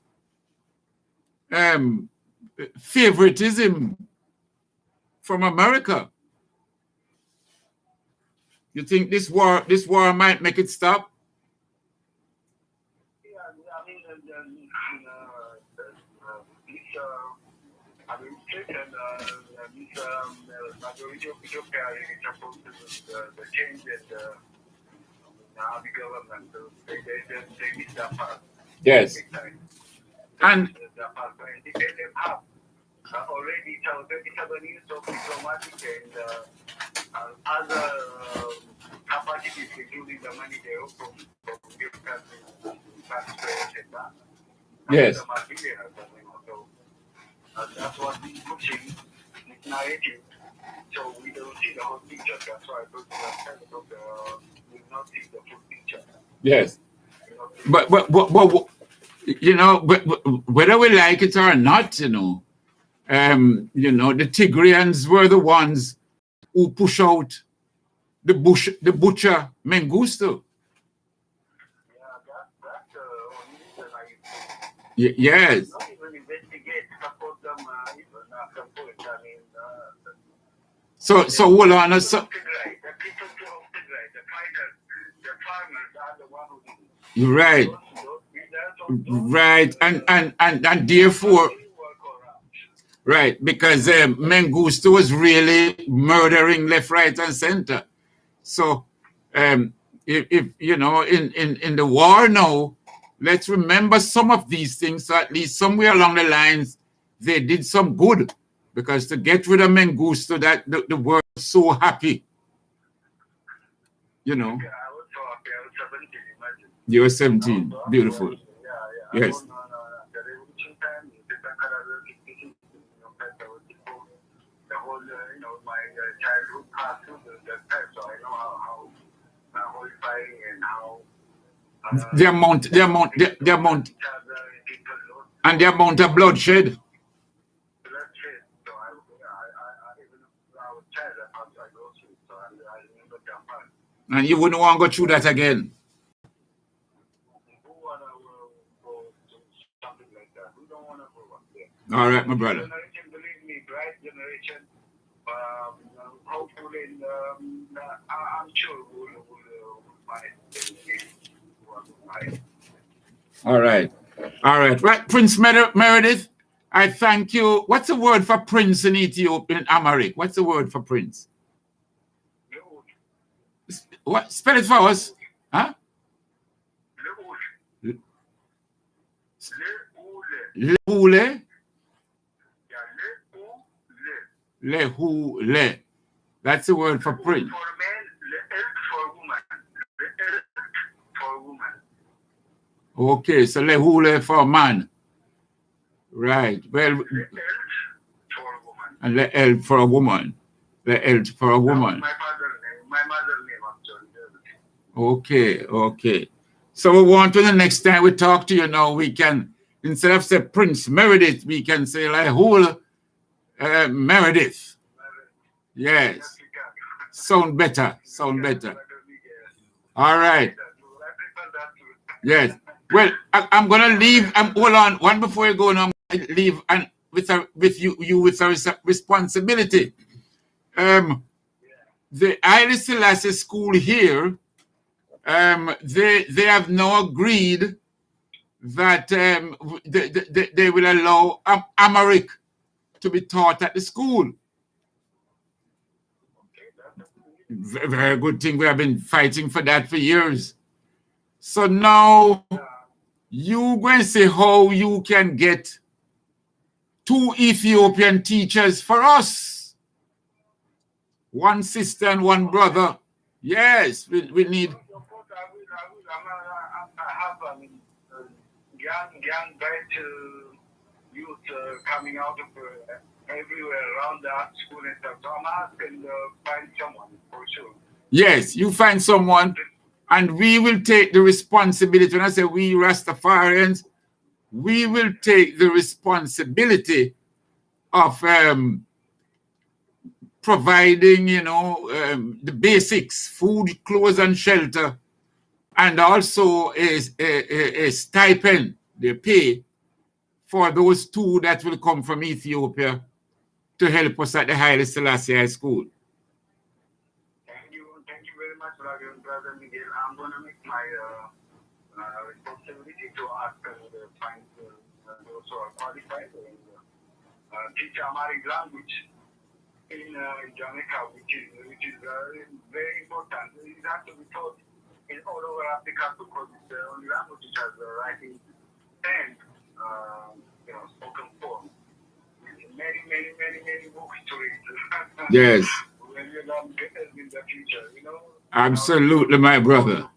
favoritism from America. You think this war might make it stop? Yeah, I mean, administration, this majority of Ethiopia is supposed to the change in the government. So they miss that part. Yes. Big time. And That part. And they have already 27 years of diplomatic and other capacities, including the money they owe from your country, taxpayers and that. yes. Some are billionaires, so that's what we're pushing, this narrative. So we don't see the whole picture. That's why I put the we will not see the full picture. Yes. But you know, whether we like it or not, you know, the Tigrians were the ones who push out the butcher Mengistu. Yeah, that's the only reason I Yes. not even investigate, support them, even support. I mean, So hold on. the people of Tigray, the fighters, the farmers are the ones who did it. You're right. Right. And therefore, right, because Mengistu was really murdering left, right, and center. So if you know, in the war now, let's remember some of these things. So at least somewhere along the lines, they did some good. Because to get rid of Mengistu, that the world was so happy. You know. Yeah, I was so happy. I was 17, imagine. You were 17. Beautiful. Yeah. Yes. The revolution time, the whole, my childhood passed through the time, so I know how horrifying and how the amount, and the amount of bloodshed. bloodshed. So I even when I was child, I go through. So I remember that part. And you wouldn't want to go through that again. Who wanna go to something like that? Who don't wanna go up there? All right, my brother. Generation, believe me, bright generation. Hopefully, I'm sure we'll find it. All right. Right, Prince Meredith, I thank you. What's the word for prince in Ethiopia, in Amharic? What's the word for prince? What? Spell it for us. Huh? Lehule. Lehule. That's the word for prince. For men, for woman. For woman. Okay, so lehule for man. Right. Well, for a woman. and le for a woman. Le for a woman. My mother's name actually. Okay. So we want to the next time we talk to you now, we can, instead of say Prince Meredith, we can say Lehule Meredith. Yes. Sound better. All right. Yes. Well, I'm gonna leave. Hold on. One before you go now, I'm gonna leave and with you with a responsibility. The Haile Selassie school here, they have now agreed that they will allow Amharic to be taught at the school. Very good thing. We have been fighting for that for years. So now you go and see how you can get 2 Ethiopian teachers for us. 1 sister and 1 brother. Yes, we need. I have young bright youth coming out of everywhere around that school and stuff. So I'm asking find someone for sure. Yes, you find someone, and we will take the responsibility. When I say we Rastafarians, we will take the responsibility of providing, the basics, food, clothes, and shelter, and also a stipend, they pay for those 2 that will come from Ethiopia to help us at the Haile Selassie High School. Thank you very much, Brother Miguel. I'm going to make my responsibility to ask and find those who are qualified. teach Amharic language in Jamaica, which is very important. It has to be taught in all over Africa because it's the only language which has writing and spoken form. Many books to read. Yes. When you learn better in the future, Absolutely, my brother.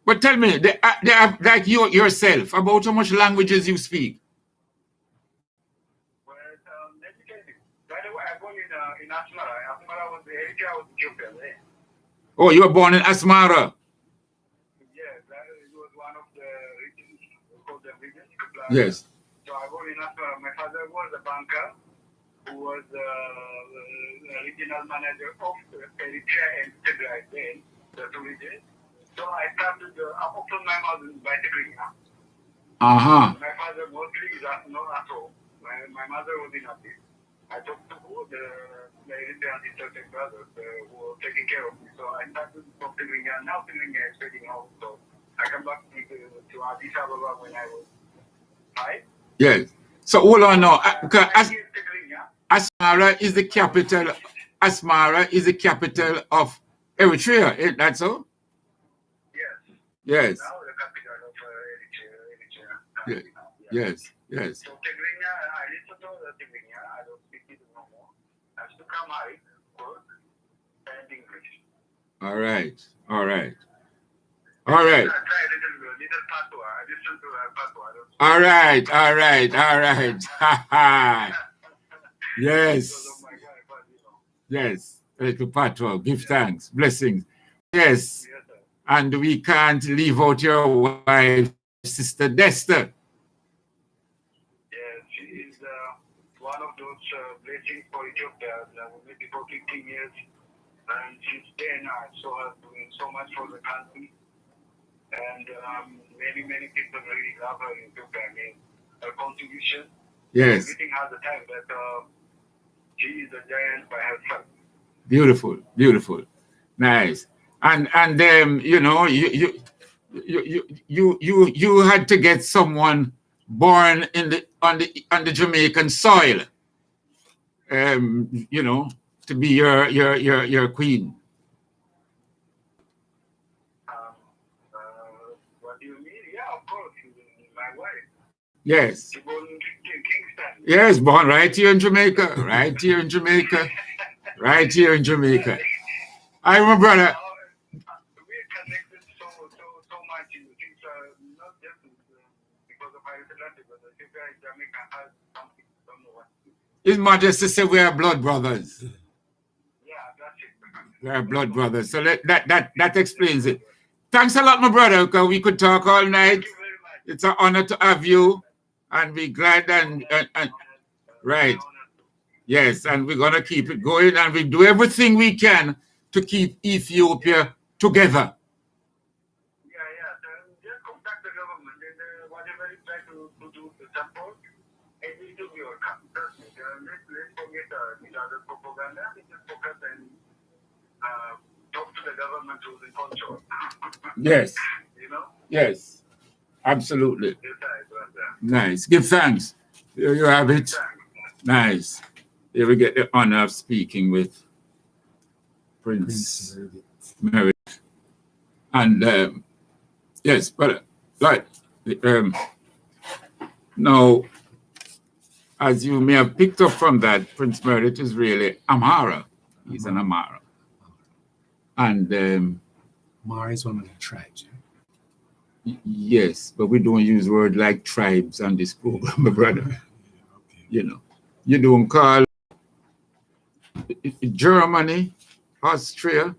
But tell me, like you yourself, about how much languages you speak? Well, let me tell you. By the way, I born in Asmara. Asmara was the area of Ethiopia. Oh, you were born in Asmara? Yes, it was one of the regions, we call them regions. Yes. So I born in Asmara. My father was a banker who was the regional manager of Eritrea and Tigray then, the two regions. So I started, I opened my mouth by Tigray. Uh-huh. My father mostly is not at all. My mother was in Addis. I talked to the Eritrean sisters and brothers who were taking care of me. So I started from Tigray. Now Tigray is fading out. So I come back to Addis Ababa when I was 5. Yes. So hold on now. Asmara is the capital. Asmara is the capital of Eritrea. Ain't that so? Yes. Yes. Now the capital of Eritrea. Yes. Yes. Yes. So Tigrinya, I listen to the Tigrinya. I don't speak it no more. I speak Amharic, work, and English. All right. All right. I try a little patois. I listen to patois. All right. All right. All right. Yes. Yes. A little patois. Give thanks. Blessings. Yes. And we can't leave out your wife, Sister Dester. Yes, she is one of those blessings for Ethiopia. Maybe for 15 years. And she's there now. I saw her doing so much for the country. And many people really love her in Ethiopia. I mean, her contribution. Yes. Everything has a time, but she is a giant by herself. Beautiful, beautiful, nice. And you had to get someone born on the Jamaican soil, to be your queen. What do you mean? Yeah, of course, my wife. Yes. She born in Kingston. Yes, born right here in Jamaica. Right here in Jamaica. Right here in Jamaica. I remember, brother. We're connected so much in things, not just because of our relationship, but Ethiopia and Jamaica has something, don't know what. His Majesty said we are blood brothers. Yeah, that's it. We are blood brothers. So that explains it. Thanks a lot, my brother, because we could talk all night. Thank you very much. It's an honor to have you, and we're glad and right. Yes, and we're gonna keep it going, and we do everything we can to keep Ethiopia together. Yeah. So just contact the government and whatever you try to do to support, it will do your come. Trust me. Let's forget the other propaganda. Let's just focus and talk to the government who's in control. Yes. Yes. Absolutely. Nice. Give thanks. Here you have it. Nice. Here we get the honor of speaking with Prince Meredith. And yes, but like now, as you may have picked up from that, Prince Meredith is really Amhara. He's an Amhara. And Mara is one of the tribes. Yes, but we don't use words like tribes on this program, my brother. Okay. You don't call Germany, Austria,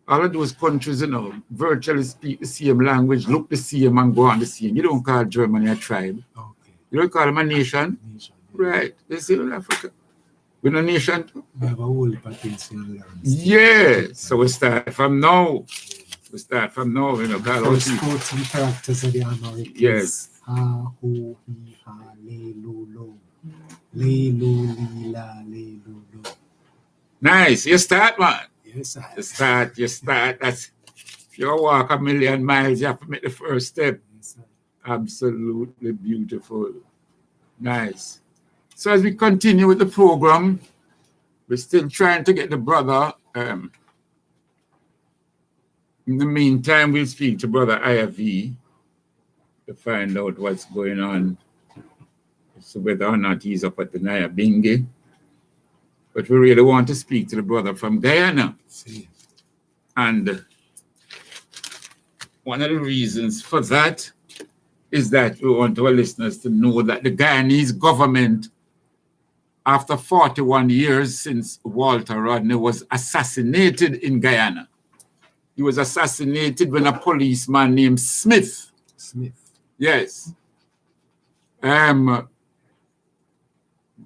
all of those countries, virtually speak the same language, look the same, and go on the same. You don't call Germany a tribe. Okay. You don't call them a nation. Right. They say in Africa. We're a nation too. We have a whole things in learn. Yeah. So we start from now. First 14 characters of the Amharic. Yes. Ha, ho, he, ha, le, lo, lo. Le, lo, li, la, le, lo, lo. Nice. You start, man. Yes, I. You start. That's, if you walk 1,000,000 miles, you have to make the first step. Yes, Absolutely beautiful. Nice. So as we continue with the program, we're still trying to get the brother. In the meantime, we'll speak to Brother IFV to find out what's going on, so whether or not he's up at the Nyabingi. But we really want to speak to the brother from Guyana. See. And one of the reasons for that is that we want our listeners to know that the Guyanese government, after 41 years since Walter Rodney was assassinated in Guyana, he was assassinated when a policeman named Smith. Yes.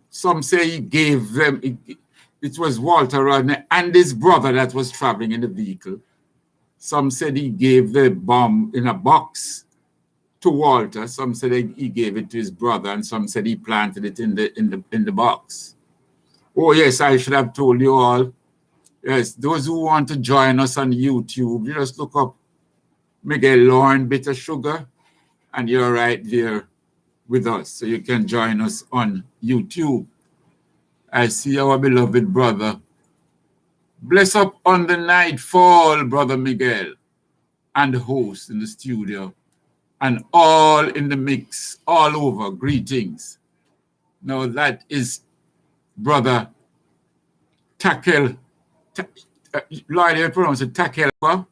Some say he gave them, it was Walter Rodney and his brother that was traveling in the vehicle. Some said he gave the bomb in a box to Walter. Some said he gave it to his brother, and some said he planted it in the box. Oh yes, I should have told you all. Yes, those who want to join us on YouTube, you just look up Miguel Lorne Bitter Sugar, and you're right there with us. So you can join us on YouTube. I see our beloved brother. Bless up on the nightfall, Brother Miguel, and the host in the studio, and all in the mix, all over. Greetings. Now that is Brother Takel. Lord, you pronounce it Takelwa?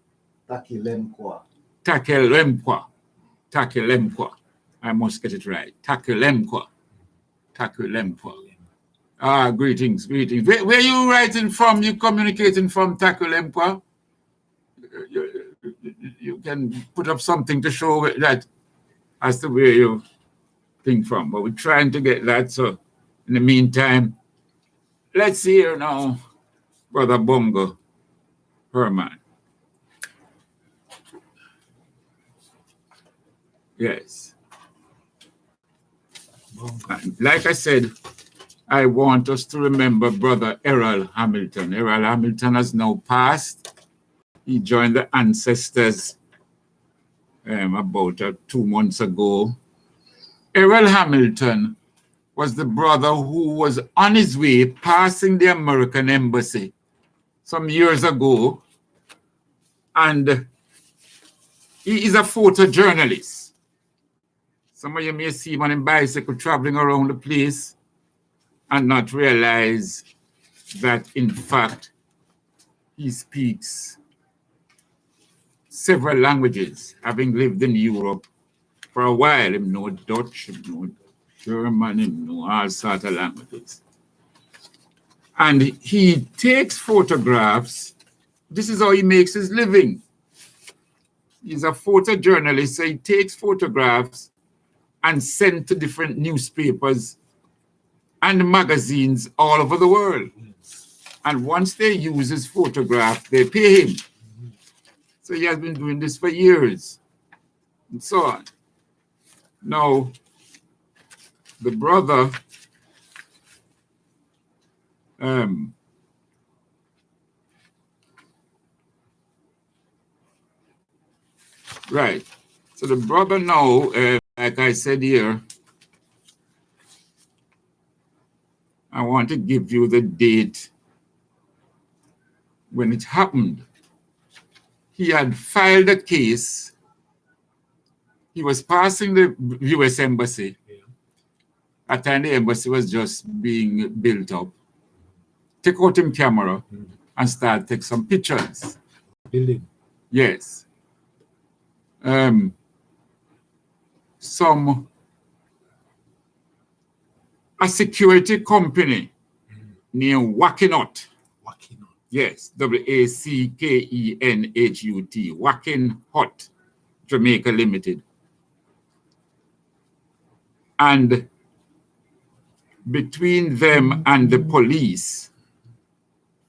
Takilemkwa. Takelemkwa. Takelemkwa. I must get it right. Takelemkwa. Takelemkwa. Ah, greetings, greetings. Where are you writing from? You communicating from Takelemkwa? You can put up something to show that as to where you think from. But we're trying to get that. So in the meantime, let's hear now Brother Bongo Herman. Yes. Like I said, I want us to remember Brother Errol Hamilton. Errol Hamilton has now passed. He joined the Ancestors about 2 months ago. Errol Hamilton was the brother who was on his way passing the American embassy some years ago. And he is a photojournalist. Some of you may see him on a bicycle traveling around the place and not realize that, in fact, he speaks several languages, having lived in Europe for a while. Him know Dutch, him know German, him know all sorts of languages. And he takes photographs. This is how he makes his living. He's a photojournalist, so he takes photographs and sends to different newspapers and magazines all over the world. And once they use his photograph, they pay him. So he has been doing this for years, and so on. Now, the brother, right. So the brother now, like I said here, I want to give you the date when it happened. He had filed a case. He was passing the U.S. Embassy. At the time, the embassy was just being built up. Take out him camera and start take some pictures. Building. Yes. A security company named Wackenhut. Yes, Wackenhut, Wackenhut, Jamaica Limited. And between them and the police,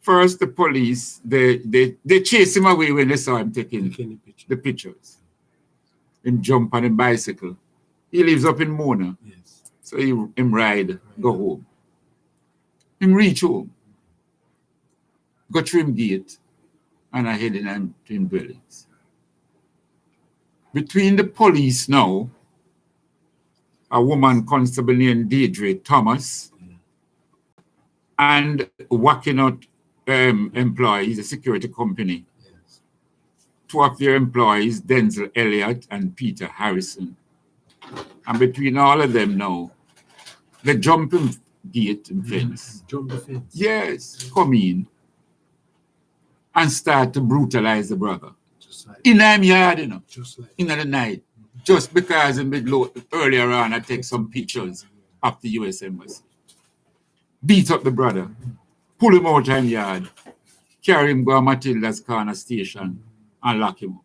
first the police, they chased him away when they saw him taking the pictures. Him jump on a bicycle. He lives up in Mona. Yes. So him ride, go home. Him reach home. Go through him gate and I heading him to him dwellings. Between the police now a woman constable named Deirdre Thomas, and Wakinot employees, a security company. Yes. Two of their employees, Denzel Elliott and Peter Harrison. And between all of them now, the jumping gate and fence. Jump the fence. Yes, come in and start to brutalize the brother. Just like In the yard, you know, just like in the night. Just because in earlier on I take some pictures of the US Embassy. Beat up the brother, pull him out in the yard, carry him go to Matilda's corner station and lock him up.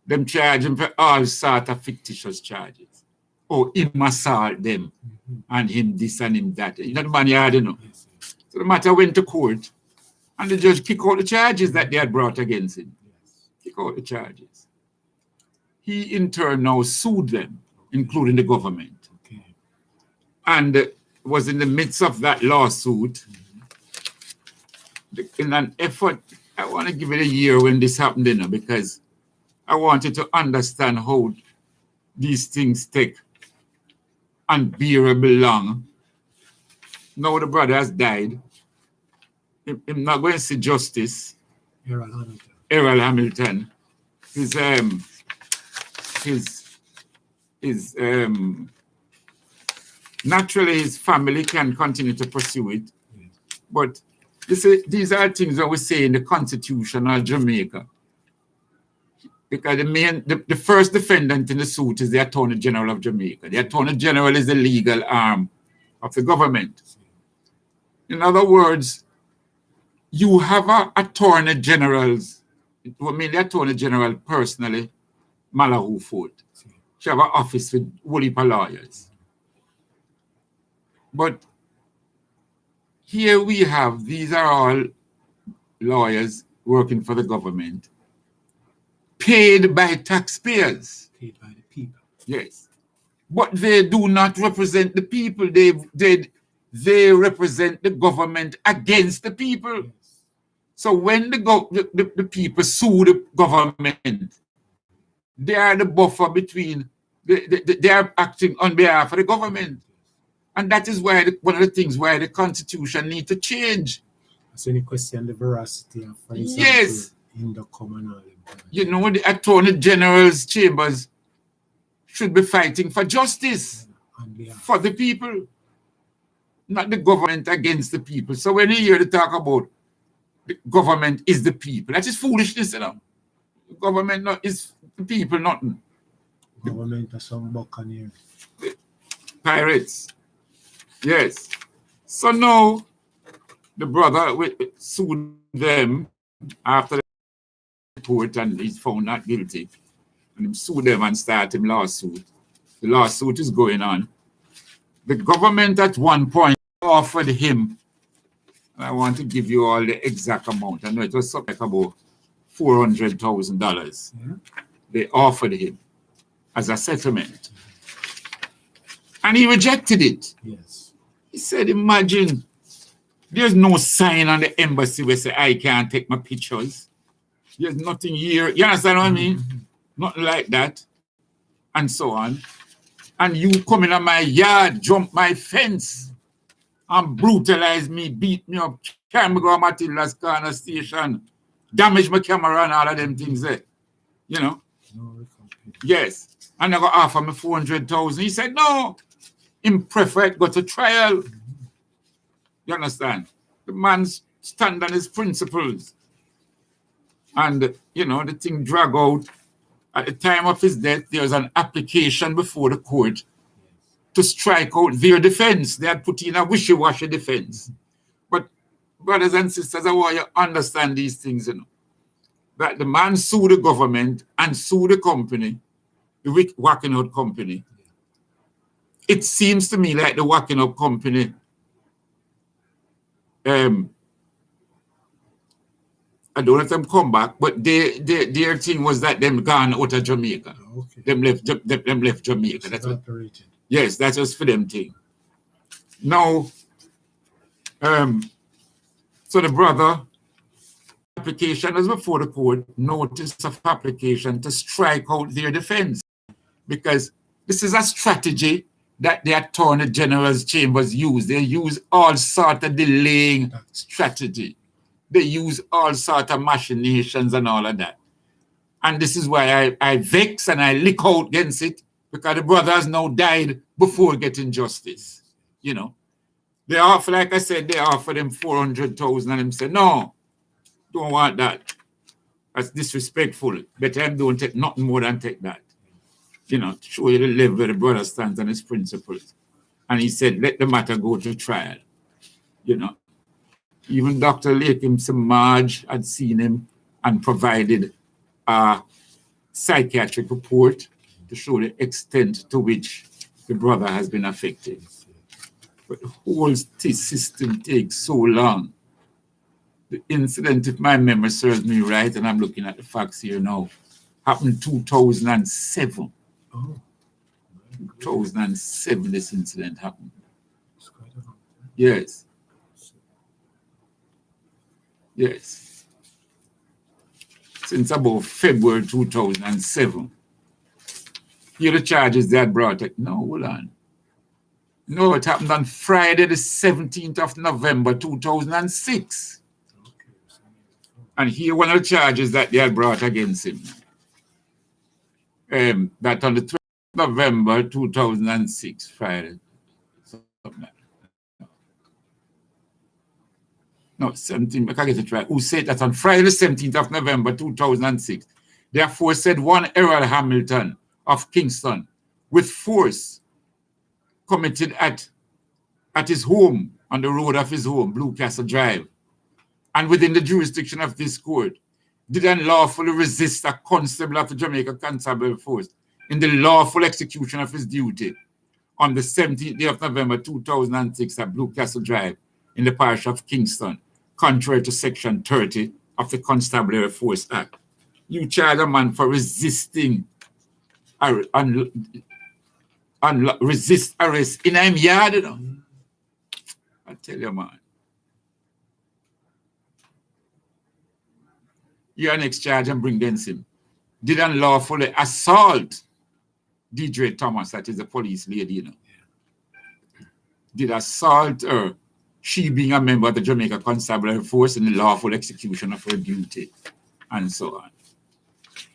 Them charge him for all sort of fictitious charges. Oh, him assault them and him this and him that. You know the man yard, you know. So the matter went to court and the judge kicked out the charges that they had brought against him. Kick out the charges. He in turn now sued them, including the government. okay. And was in the midst of that lawsuit. In an effort, I want to give it a year when this happened, you know, because I wanted to understand how these things take unbearable long. Now the brother has died. I'm not going to see justice. Errol Hamilton. His naturally his family can continue to pursue it, but these are things that we say in the Constitution of Jamaica. Because the first defendant in the suit is the Attorney General of Jamaica. The Attorney General is the legal arm of the government. In other words, you have Attorney Generals. I mean, the Attorney General personally, Malahoo Ford. She have an office with whole heap of lawyers. But here we have, these are all lawyers working for the government, paid by taxpayers. Paid by the people. Yes. But they do not represent the people. They represent the government against the people. Yes. So when the people sue the government, they are the buffer between, they are acting on behalf of the government. And that is why one of the things why the Constitution needs to change. So any question the veracity of, for example, Yes. in the communal. You know, the Attorney General's chambers should be fighting for justice for the people, not the government against the people. So when you hear the talk about the government is the people, that is foolishness, you know. The government is the people, nothing. Government are some buccaneers. Pirates. Yes. So now the brother sued them after the court and he's found not guilty. And he sued them and started him lawsuit. The lawsuit is going on. The government at one point offered him, and I want to give you all the exact amount. I know it was something like about $400,000. Yeah. They offered him as a settlement. And he rejected it. Yes. He said, imagine, there's no sign on the embassy where say I can't take my pictures. There's nothing here. You understand what I mean? Nothing like that. And so on. And you come in my yard, jump my fence, and brutalize me, beat me up, carry me go to Matilda's corner station, damage my camera and all of them things there. You know? No, Yes. And they go offer me $400,000. He said, no. Him prefer go to trial. You understand? The man stand on his principles. And, you know, the thing drag out. At the time of his death, there was an application before the court to strike out their defense. They had put in a wishy-washy defense. But, brothers and sisters, I want you to understand these things, you know. That the man sued the government and sued the company, the Whacking Out company. It seems to me like the Whacking Up company I don't let them come back, but their thing was that them gone out of Jamaica. Okay. Them left Jamaica. That's what, Evaporated. yes, that was for them thing. Now, so the brother application was before the court, notice of application to strike out their defense, because This is a strategy that the Attorney General's chambers use. They use all sort of delaying strategy. They use all sort of machinations and all of that. And this is why I vex and I lick out against it, because the brother has now died before getting justice. You know, they offer, like I said, they offered him 400,000 and him said, no, don't want that. That's disrespectful. Better him don't take nothing more than take that. You know, to show you the level where the brother stands on his principles. And he said, let the matter go to trial. You know, even Dr. Lakim Samaj had seen him and provided a psychiatric report to show the extent to which the brother has been affected. But the whole system takes so long. The incident, if my memory serves me right, and I'm looking at the facts here now, happened 2007. Oh. 2007 this incident happened. Yes. Yes. Since about February 2007. Here the charges they had brought it. No, hold on. No, it happened on Friday the 17th of November 2006. And here one of the charges that they had brought against him. That on the 12th of November 2006, Friday. No, 17, I can't get it right. Who said that on Friday the 17th of November 2006, therefore said one Errol Hamilton of Kingston with force committed at his home, on the road of his home, Blue Castle Drive, and within the jurisdiction of this court, did unlawfully resist a constable of the Jamaica Constabulary Force in the lawful execution of his duty on the 17th day of November 2006 at Blue Castle Drive in the parish of Kingston, contrary to Section 30 of the Constabulary Force Act. You charge a man for resisting resist arrest in him yard, you know. I tell you, man. Your next charge and bring against him. Did unlawfully assault Deidre Thomas, that is the police lady, you know. Did assault her, she being a member of the Jamaica Constabulary Force in the lawful execution of her duty, and so on.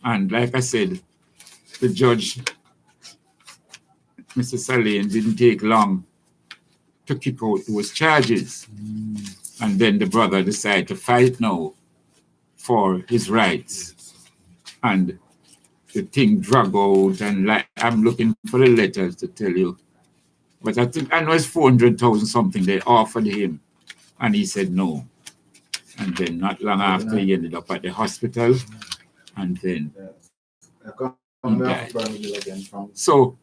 And like I said, the judge, Mr. Salane, didn't take long to kick out those charges. And then the brother decided to fight now for his rights. And the thing dragged out, and like I'm looking for the letters to tell you. But I know it's 400,000 something they offered him. And he said no. And then not long after, he ended up at the hospital. And then he died. So,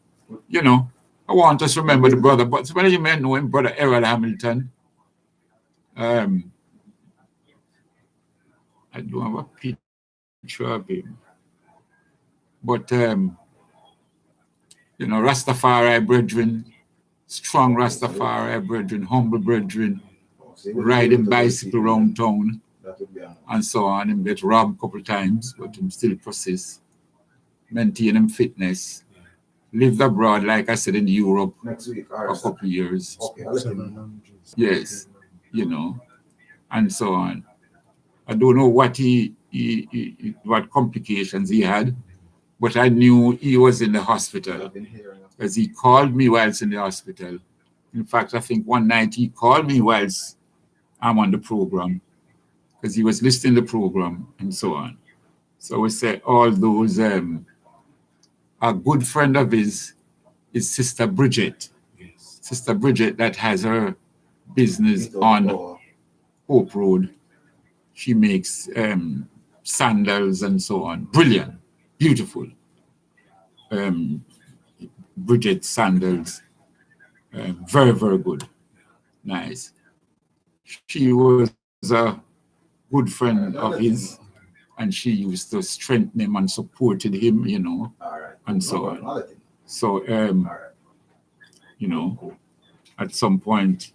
you know, I want us to remember the brother. But some of you may know him, Brother Errol Hamilton. I don't have a picture of him. But, you know, Rastafari brethren, strong Rastafari brethren, humble brethren, riding bicycle around town, and so on. Him get robbed a couple of times, but him still persists, maintain him fitness, lived abroad, like I said, in Europe for a couple of years. Yes, you know, and so on. I don't know what what complications he had, but I knew he was in the hospital because he called me whilst in the hospital. In fact, I think one night he called me whilst I'm on the program because he was listening to the program and so on. So we say all those, a good friend of his is Sister Bridget. Yes. Sister Bridget that has her business on Hope Road. She makes sandals and so on. Brilliant, beautiful. Bridget sandals, very, very good, nice. She was a good friend of his, and she used to strengthen him and supported him, you know, and so on. So, you know, at some point,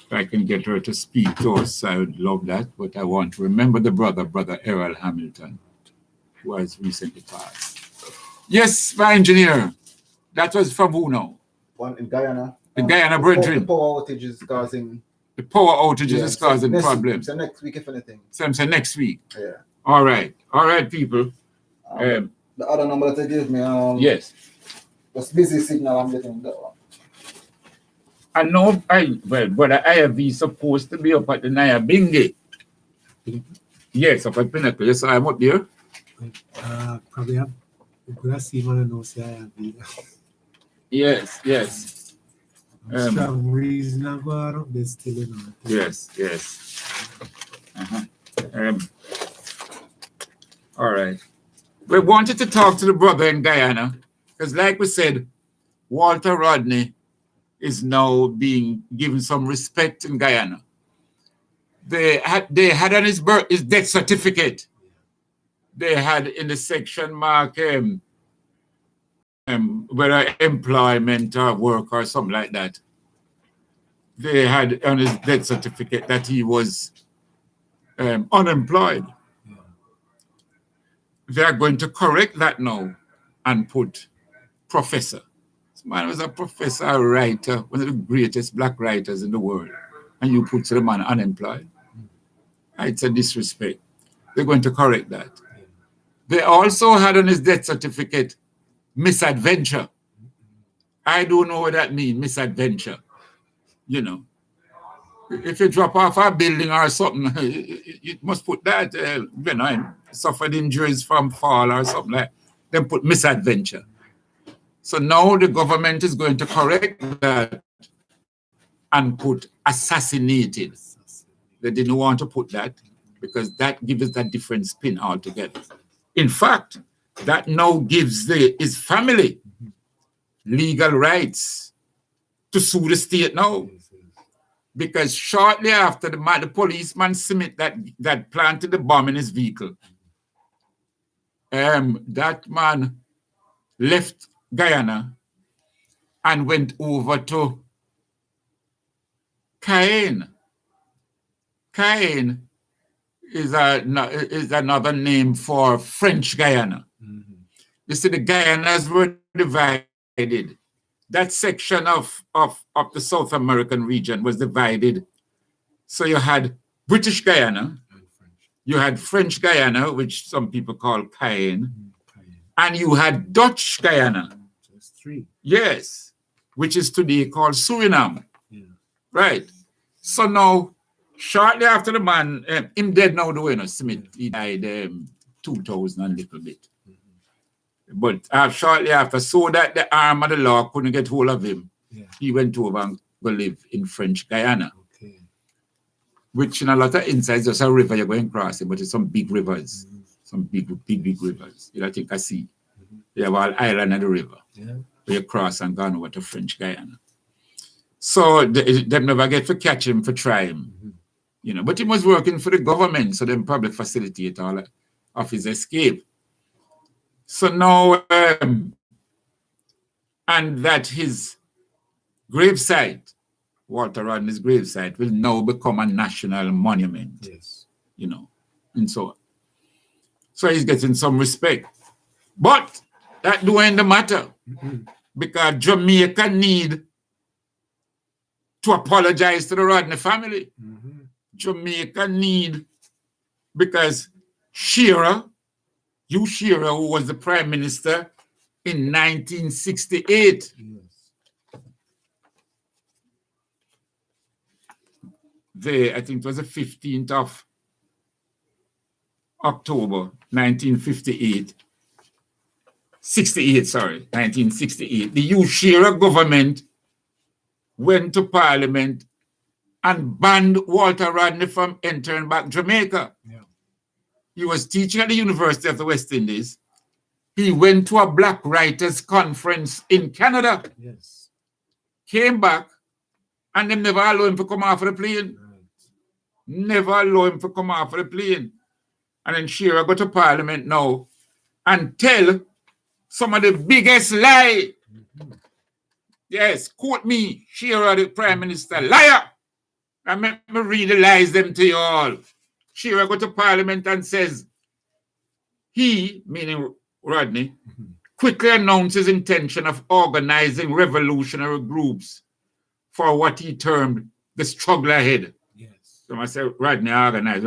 if I can get her to speak to us, I would love that. But I want to remember the Brother Errol Hamilton, who has recently passed. Yes, my engineer. That was from who now? One in Guyana. The Guyana The brethren. power outage is causing. The power outages Yeah, is causing problems. So next week, if anything. So I'm saying next week. Yeah. All right, people. The other number that they gave me. Yes. Was busy signal. I'm getting that one. I know. Brother IFV is supposed to be up at the Nyabingi. Yes, up at Pinnacle. Yes, I'm up there. Probably have. Could I see man and no say I have been. Yes, yes. Strong reason I go out there still in on. Yes, yes. All right. We wanted to talk to the brother in Guyana because, like we said, Walter Rodney is now being given some respect in Guyana. They had on his death certificate. They had in the section mark whether employment or work or something like that. They had on his death certificate that he was unemployed. Yeah. They are going to correct that now and put professor. This man was a professor, a writer, one of the greatest black writers in the world. And you put the man unemployed. It's a disrespect. They're going to correct that. They also had on his death certificate misadventure. I don't know what that means, misadventure. You know, if you drop off a building or something, you must put that, suffered injuries from fall or something like that. Then put misadventure. So now the government is going to correct that and put assassinated. They didn't want to put that because that gives that different spin altogether. In fact, that now gives his family legal rights to sue the state now. Because shortly after the policeman Smith that planted the bomb in his vehicle, that man left Guyana and went over to Cayenne. Cayenne is another name for French Guyana. Mm-hmm. You see, the Guyanas were divided. That section of the South American region was divided. So you had British Guyana, you had French Guyana, which some people call Cayenne, and you had Dutch Guyana. That's three. Yes, which is today called Suriname. Yeah. Right. So now, shortly after the man, him dead now, Smith, he died 2000 and a little bit. But shortly after, so that the arm of the law couldn't get hold of him, he went over and go live in French Guyana. Okay. Which in a lot of insides, just a river you're going crossing, but it's some big rivers, some big rivers. You don't think I see. You have all island and the river. Yeah. Where you cross and gone over to French Guyana. So they never get to catch him, for try him. You know, but he was working for the government, so they probably facilitate all of his escape. So now, and that his gravesite, Walter Rodney's gravesite, will now become a national monument. Yes. You know, and so on. So he's getting some respect. But that don't end the matter. Because Jamaica need to apologize to the Rodney family. Jamaica need, because Shearer, who was the prime minister in 1968. I think it was the 15th of October, 1968. 1968. The Hugh Shearer government went to Parliament and banned Walter Rodney from entering back Jamaica. Yeah. He was teaching at the University of the West Indies. He went to a Black Writers Conference in Canada. Yes. Came back, and they never allowed him to come off of the plane. Right. Never allowed him to come off of the plane. And then Shearer go to Parliament now and tell some of the biggest lie. Yes, quote me, Shearer, the Prime Minister, liar. And let me read the lies them to you all. Shearer go to Parliament and says, he, meaning Rodney, quickly announced his intention of organizing revolutionary groups for what he termed the struggle ahead. Yes. So I said, Rodney organized,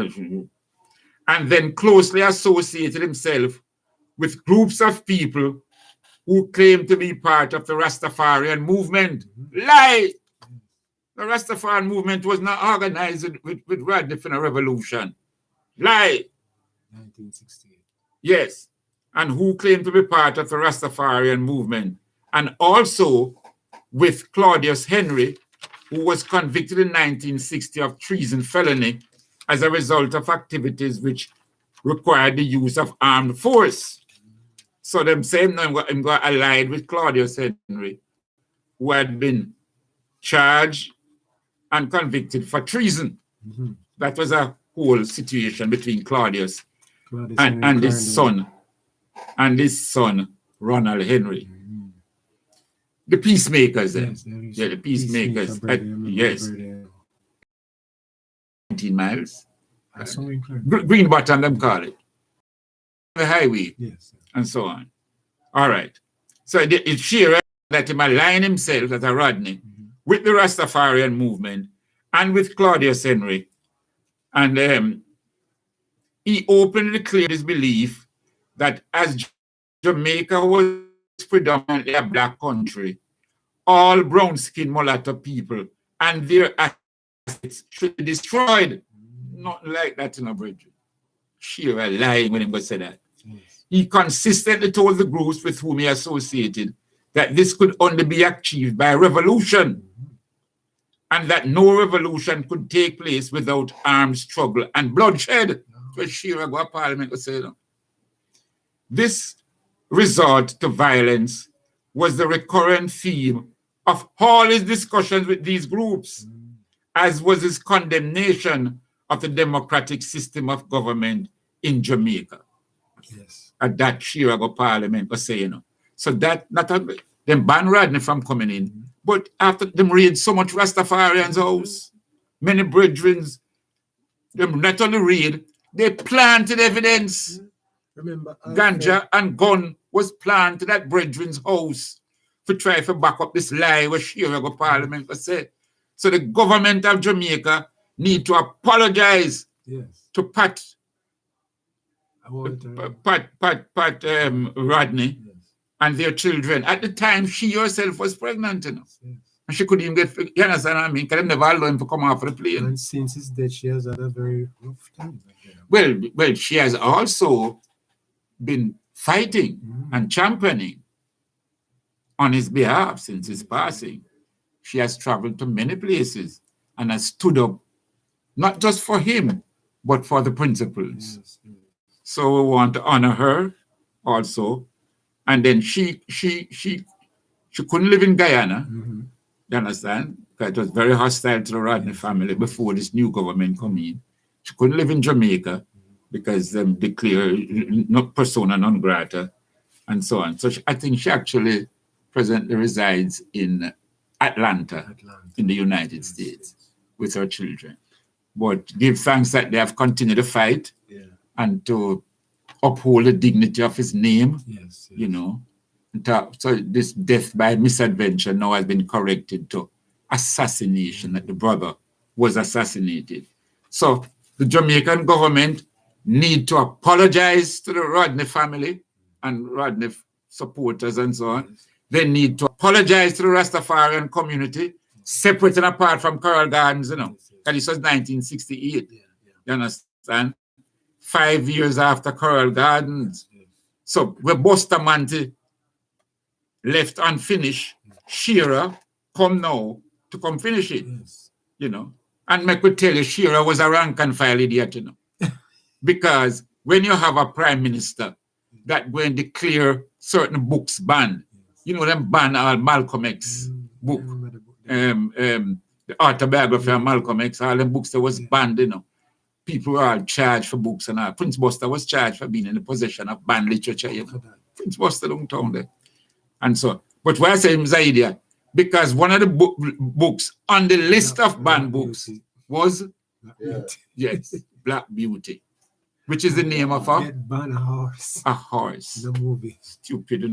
and then closely associated himself with groups of people who claimed to be part of the Rastafarian movement. Lie! The Rastafarian movement was not organized with Rodney for a revolution. Lie! 1968. Yes. And who claimed to be part of the Rastafarian movement. And also with Claudius Henry, who was convicted in 1960 of treason felony as a result of activities which required the use of armed force. So them same now I'm going allied with Claudius Henry, who had been charged and convicted for treason. That was a whole situation between Claudius and his son, Ronald Henry. The peacemakers then. Yes, Yeah, the peacemakers. Yes. 19 miles. Green Bottom, them call it. The highway. Yes. And so on. All right. So it's sheer that him align himself as a Rodney with the Rastafarian movement and with Claudius Henry. And he openly declared his belief that as Jamaica was predominantly a black country, all brown-skinned mulatto people and their assets should be destroyed. Not like that in a bridge. Sheer lying when he said that. Yes. He consistently told the groups with whom he associated that this could only be achieved by revolution, and that no revolution could take place without armed struggle and bloodshed. But Shearer go to Parliament to say that. This resort to violence was the recurrent theme of all his discussions with these groups, as was his condemnation of the democratic system of government in Jamaica. Yes. At that Chicago Parliament was saying, so that not only them ban Rodney from coming in, but after them raid so much Rastafarians' house, many brethren, them not only raid, they planted evidence. Remember, Ganja and gun was planted at brethren's house to try to back up this lie where Chicago Parliament was said. So the government of Jamaica need to apologize to Pat Rodney and their children. At the time, she herself was pregnant, you know. Yes. And she couldn't even get, you understand what I mean? Because they never allowed him to come off the plane. And since his death, she has had a very rough time. Well, she has also been fighting and championing on his behalf since his passing. She has traveled to many places and has stood up, not just for him, but for the principles. Yes. So we want to honor her also. And then she couldn't live in Guyana, you understand? Because it was very hostile to the Rodney family before this new government come in. She couldn't live in Jamaica because them declare not persona non grata and so on. So I think she actually presently resides in Atlanta. In the United States with her children. But give thanks that they have continued to fight and to uphold the dignity of his name, you know. So this death by misadventure now has been corrected to assassination, that the brother was assassinated. So the Jamaican government need to apologize to the Rodney family and Rodney supporters and so on. They need to apologize to the Rastafarian community, separate and apart from Coral Gardens, you know, because this was 1968. You understand? 5 years after Coral Gardens. So where Bustamante left unfinished, Shearer come now to come finish it, you know. And make me tell you, Shearer was a rank and file idiot, you know. Because when you have a prime minister that go and declare certain books banned, you know, them ban all Malcolm X book, the autobiography of Malcolm X, all them books that was banned, you know. People were all charged for books and all. Prince Buster was charged for being in the possession of banned literature, you know. Prince Buster downtown there. And so, but why I say him is an idiot? Because one of the books on the list of banned books was, Black Beauty. which is the name of a Dead man horse. horse. The movie. Stupid,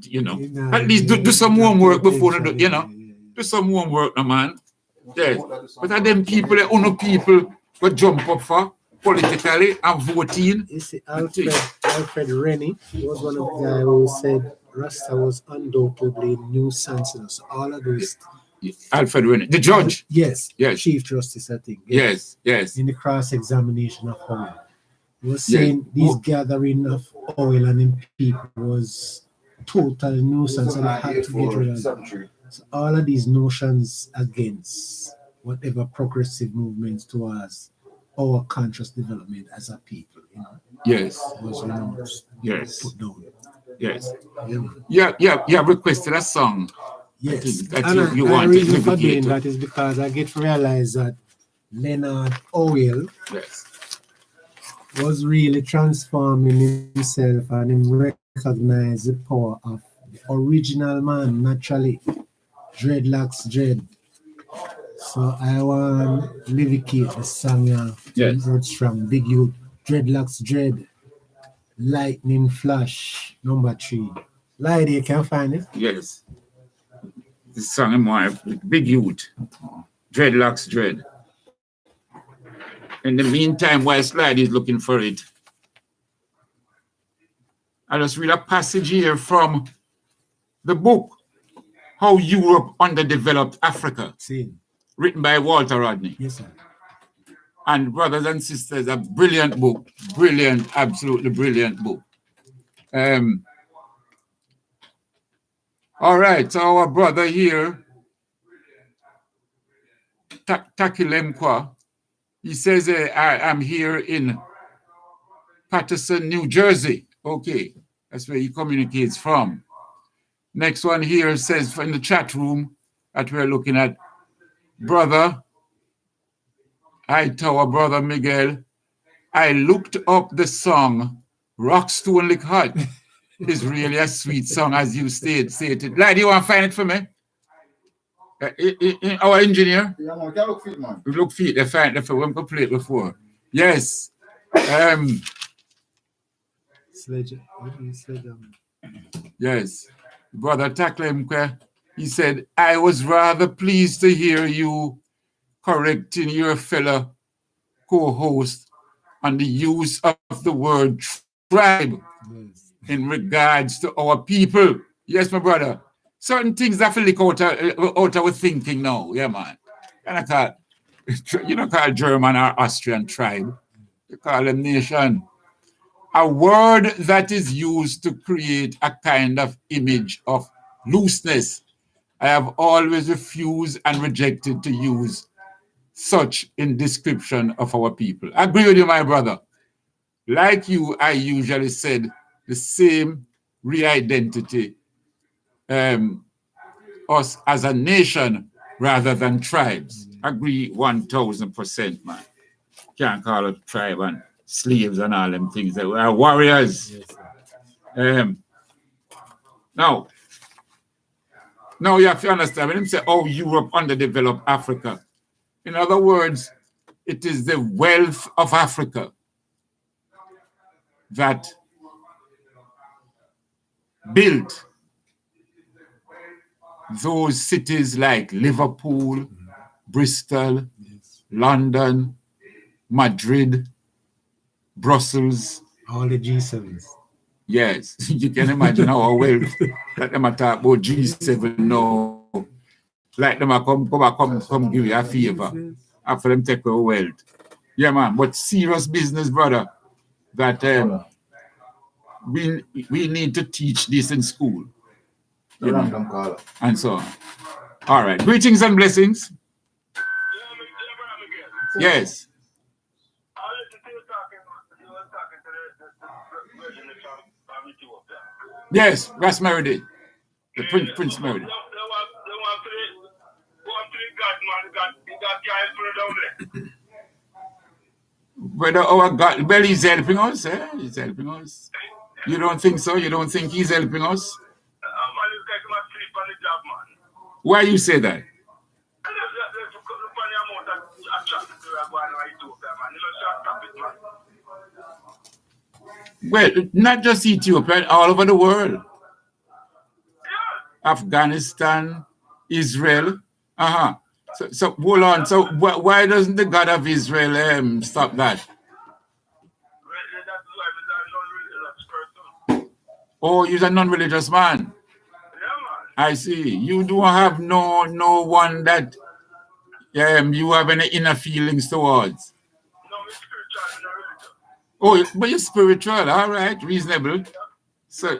you know. Yeah, At least do some homework before you do, you know. Do some homework, no man. Yes. But are them people, the people who jump up for politically and voting? You see, Alfred Rennie was one of the guys who said Rasta was undoubtedly nuisance. So all of those. Alfred Rennie, the judge. Yes. Yes. Chief Justice, I think. Yes. Yes. In the cross-examination of oil. He was saying this gathering of oil and in people was total nuisance and they had to get rid of it. So all of these notions against whatever progressive movements towards our conscious development as a people, you know. Yes. Was put down. Yes. Yeah. Yeah, requested a song. Yes. That And you the want reason for doing that is because I get to realize that Leonard Oil was really transforming himself and him recognize the power of the original man naturally. Dreadlocks Dread. So I want to livicate the song words from Big Youth. Dreadlocks Dread. Lightning Flash, number 3. Lady, you can find it? Yes. The song in my Big Youth. Dreadlocks Dread. In the meantime, while Slide is looking for it, I just read a passage here from the book, How Europe Underdeveloped Africa, written by Walter Rodney. Yes, sir. And brothers and sisters, a brilliant book, brilliant, absolutely brilliant book. All right, so our brother here, Takilemkwa, he says, I'm here in Patterson, New Jersey. Okay, that's where he communicates from. Next one here says in the chat room that we're looking at, brother, our brother Miguel, I looked up the song Rockstone Lick Hot. It's really a sweet song, as you stated. Lad, you want to find it for me? Our engineer? Yeah, man, can look fit, man. We look fit, they find it for when we played before. Yes. Yes. Brother Taklemke, he said, I was rather pleased to hear you correcting your fellow co-host on the use of the word tribe in regards to our people. Yes, my brother. Certain things that feel like out our thinking now. Yeah, man. You don't call German or Austrian tribe. You call them nation. A word that is used to create a kind of image of looseness. I have always refused and rejected to use such in description of our people. I agree with you, my brother. Like you, I usually said the same re-identity, us as a nation rather than tribes. Agree 1000%, man. Can't call it tribe and slaves and all them things. We are warriors. Now you have to understand, when him say, oh, Europe underdeveloped Africa. In other words, it is the wealth of Africa that built those cities like Liverpool, Bristol, London, Madrid, Brussels. All the G7s. Yes, you can imagine our wealth. Like them talk about G7 now. Like them come give you a favor after them take our wealth. Yeah, man, but serious business, brother, that we need to teach this in school. You know, and so on. All right. Greetings and blessings. Yes. Yes, that's Meredy. The Prince Meredy. Whether our God, well, he's helping us, eh? He's helping us. You don't think so? You don't think he's helping us? Why you say that? Well, not just Ethiopia, all over the world. Yeah. Afghanistan, Israel. Uh-huh. So hold on. So why doesn't the God of Israel stop that? Well, that's why we're not non-religious person. Oh, you're a non-religious man. Yeah, man. I see. You don't have no one that you have any inner feelings towards. No, we're spiritual and not religious. Oh, but you're spiritual. All right, reasonable. So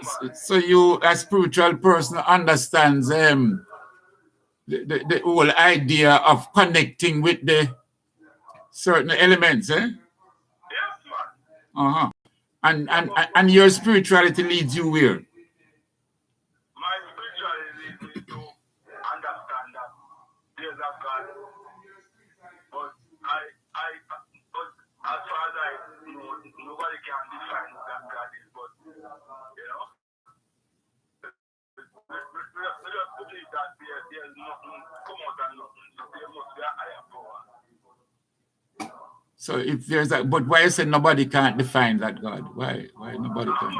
you, a spiritual person, understands the whole idea of connecting with the certain elements, eh? Yes, man. Uh-huh. And your spirituality leads you where? My spirituality leads me to understand that there's a God. But but as far as I know, nobody can define who that God is. But we just believe that there's nothing come out and nothing. So there must be a higher power. So if there's that, but why you say nobody can't define that God? Why nobody can? Then,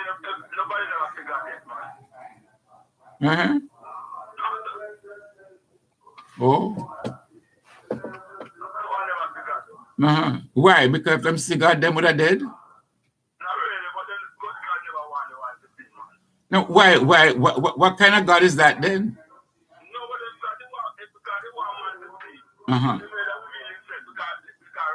if nobody never figured it, man. Uh-huh. Oh. No one never figured it. Uh-huh. Why? Because if them see God, them would have dead? Not really, but then God never want the one to see, man. No, why? What kind of God is that then? No, but if God want man to see, Uh-huh. they made a feeling set because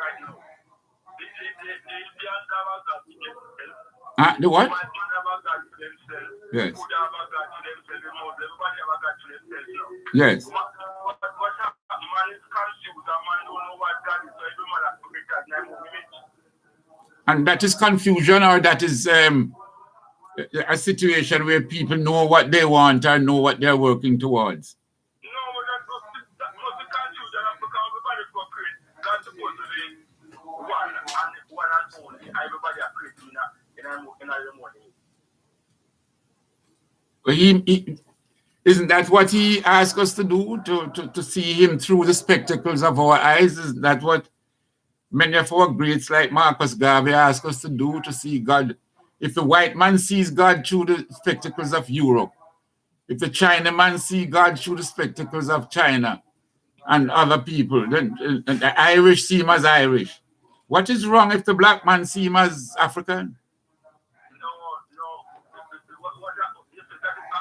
right now, the Indians have a God to themselves. The what? White man have a God to themselves. Yes. Buddha have a God to themselves. The Muslim, everybody have a God to themselves now. Yes. What happened? Man is confused. A man don't know what God is. So every man has to recognize his image. And that is confusion, or that is a situation where people know what they want or know what they're working towards? No, but that must be confusion because everybody is created. God's supposed to be one and only. Everybody are created in the morning. He isn't that what he asked us to do, to see him through the spectacles of our eyes? Is that what many of our greats like Marcus Garvey asked us to do, to see God? If the white man sees God through the spectacles of Europe, if the Chinaman sees God through the spectacles of China and other people, then the Irish see him as Irish. What is wrong if the black man sees him as African? No.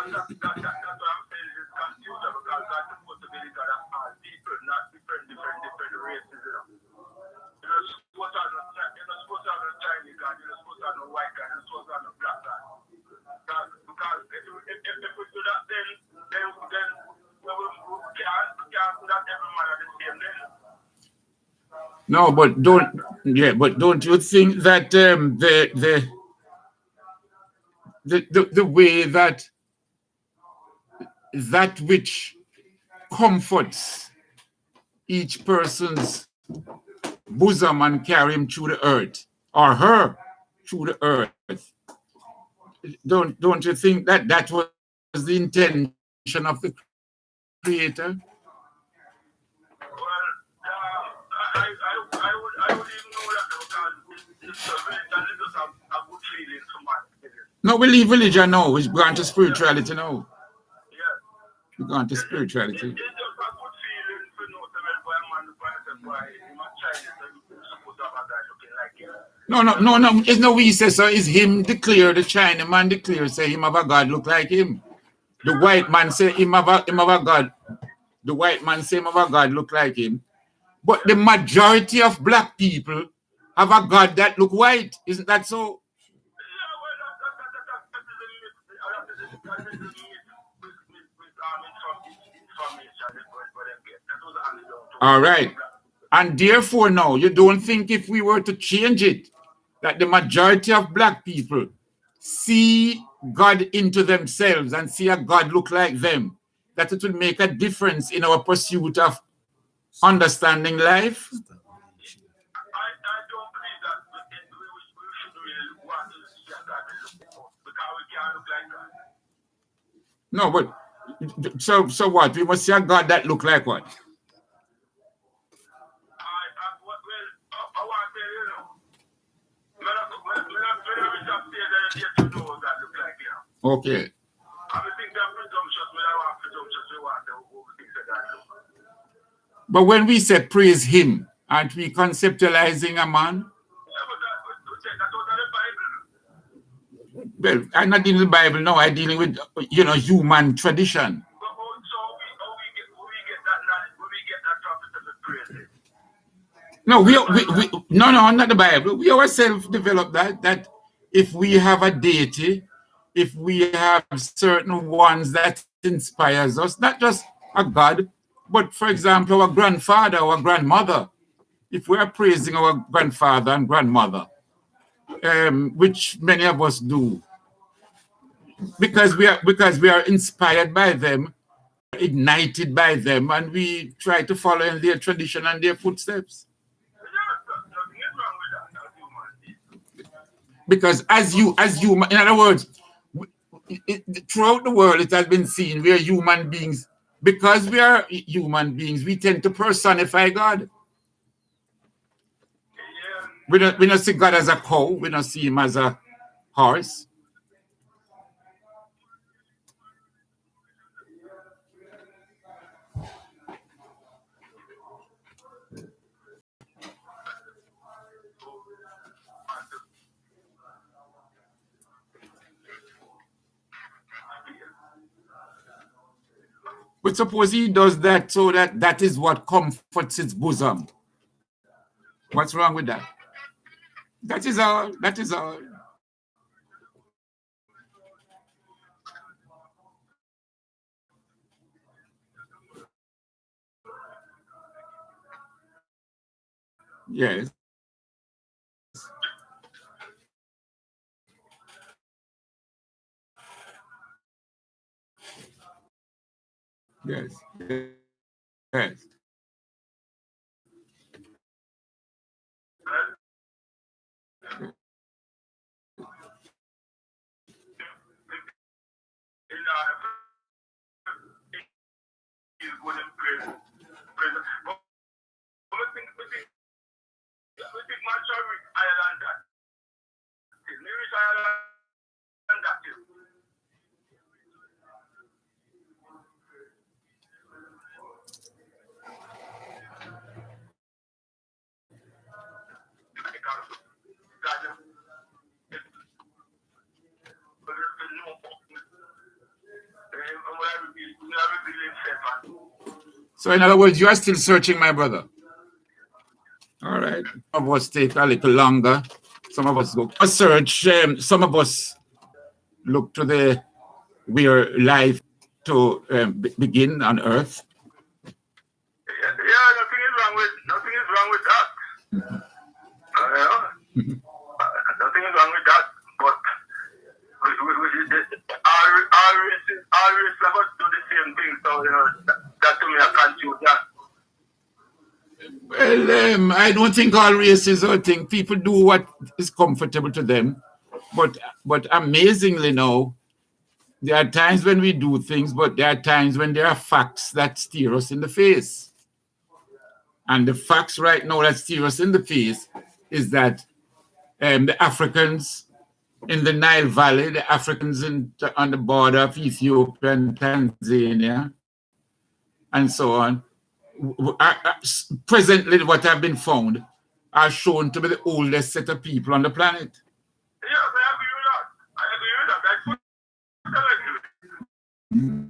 That's what I'm saying is confusion because God's supposed to be the God of all people, not different races. You're not supposed to have a Chinese God, you're not supposed to have a white God, you're supposed to have a black God. Because if we do that, then we can't put that every man at the same level. No, but don't you think that the way that which comforts each person's bosom and carry him through the earth, or her through the earth, don't you think that was the intention of the Creator? Well, I would even know that because it's a religion does have a good feeling for man. No, we leave religion now. We've gone to spirituality now. Yeah. We've gone to spirituality. It's just a good feeling to know the man why he must Chinese and supposed to have a guy looking like him. No. It's no we say so. It's him declare, the Chinaman declare, say him have a God look like him. The white man say him have a God. The white man say him have a God look like him. But the majority of black people have a God that look white. Isn't that so? All right. And therefore now, you don't think if we were to change it, that the majority of black people see God into themselves and see a God look like them, that it will make a difference in our pursuit of understanding life? I don't believe that we should really want to see a God because we can't look like God. No, but so what? We must see a God that look like what? Well, our Okay. I think that presumptuous, when I want presumptuous, we want to think that. But when we say praise him, aren't we conceptualizing a man? Yeah, but that's out of the Bible. Well, I'm not dealing with the Bible now. I'm dealing with, human tradition. But so we get that knowledge, when we get that topic of the praise. No, no, not the Bible. We ourselves developed that if we have a deity, if we have certain ones that inspires us, not just a God, but for example, our grandfather, our grandmother, if we are praising our grandfather and grandmother, which many of us do, because we are inspired by them, ignited by them, and we try to follow in their tradition and their footsteps. Because as you, in other words, throughout the world, it has been seen we are human beings. Because we are human beings, we tend to personify God. We don't see God as a cow. We don't see him as a horse. But suppose he does that so that is what comforts his bosom. What's wrong with that? That is all. That is all. Yes. Yes. Yes. So in other words, you are still searching, my brother. All right. Some of us take a little longer. Some of us go search. Some of us look to where life to begin on earth. Yeah, nothing is wrong with that. Nothing is wrong with that. But all races are going to do the same thing. So that to me I can't choose that. Well, I don't think all races are thing. People do what is comfortable to them. But amazingly now, there are times when we do things, but there are times when there are facts that steer us in the face. And the facts right now that steer us in the face is that the Africans in the Nile Valley, the Africans on the border of Ethiopia and Tanzania, and so on, presently what have been found are shown to be the oldest set of people on the planet. Yes, I agree with that.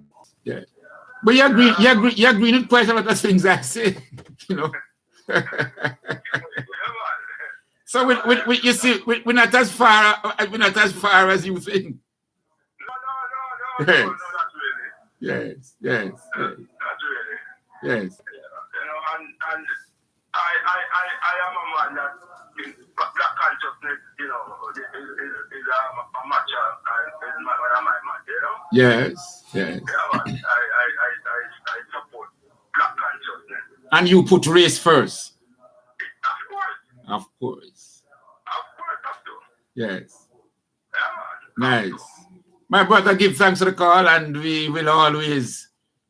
Yeah. But you agree with quite a lot of things I say, So you see, we're not as far as you think. No, not really. Yes. Not really. Yes. And I am a man that thinks black consciousness, is a match and one of my man, Yes. Yeah, man. I support black consciousness. And you put race first. Of course. Of course. Have to. Yes. Yeah, man. Nice. My brother, give thanks for the call, and we will always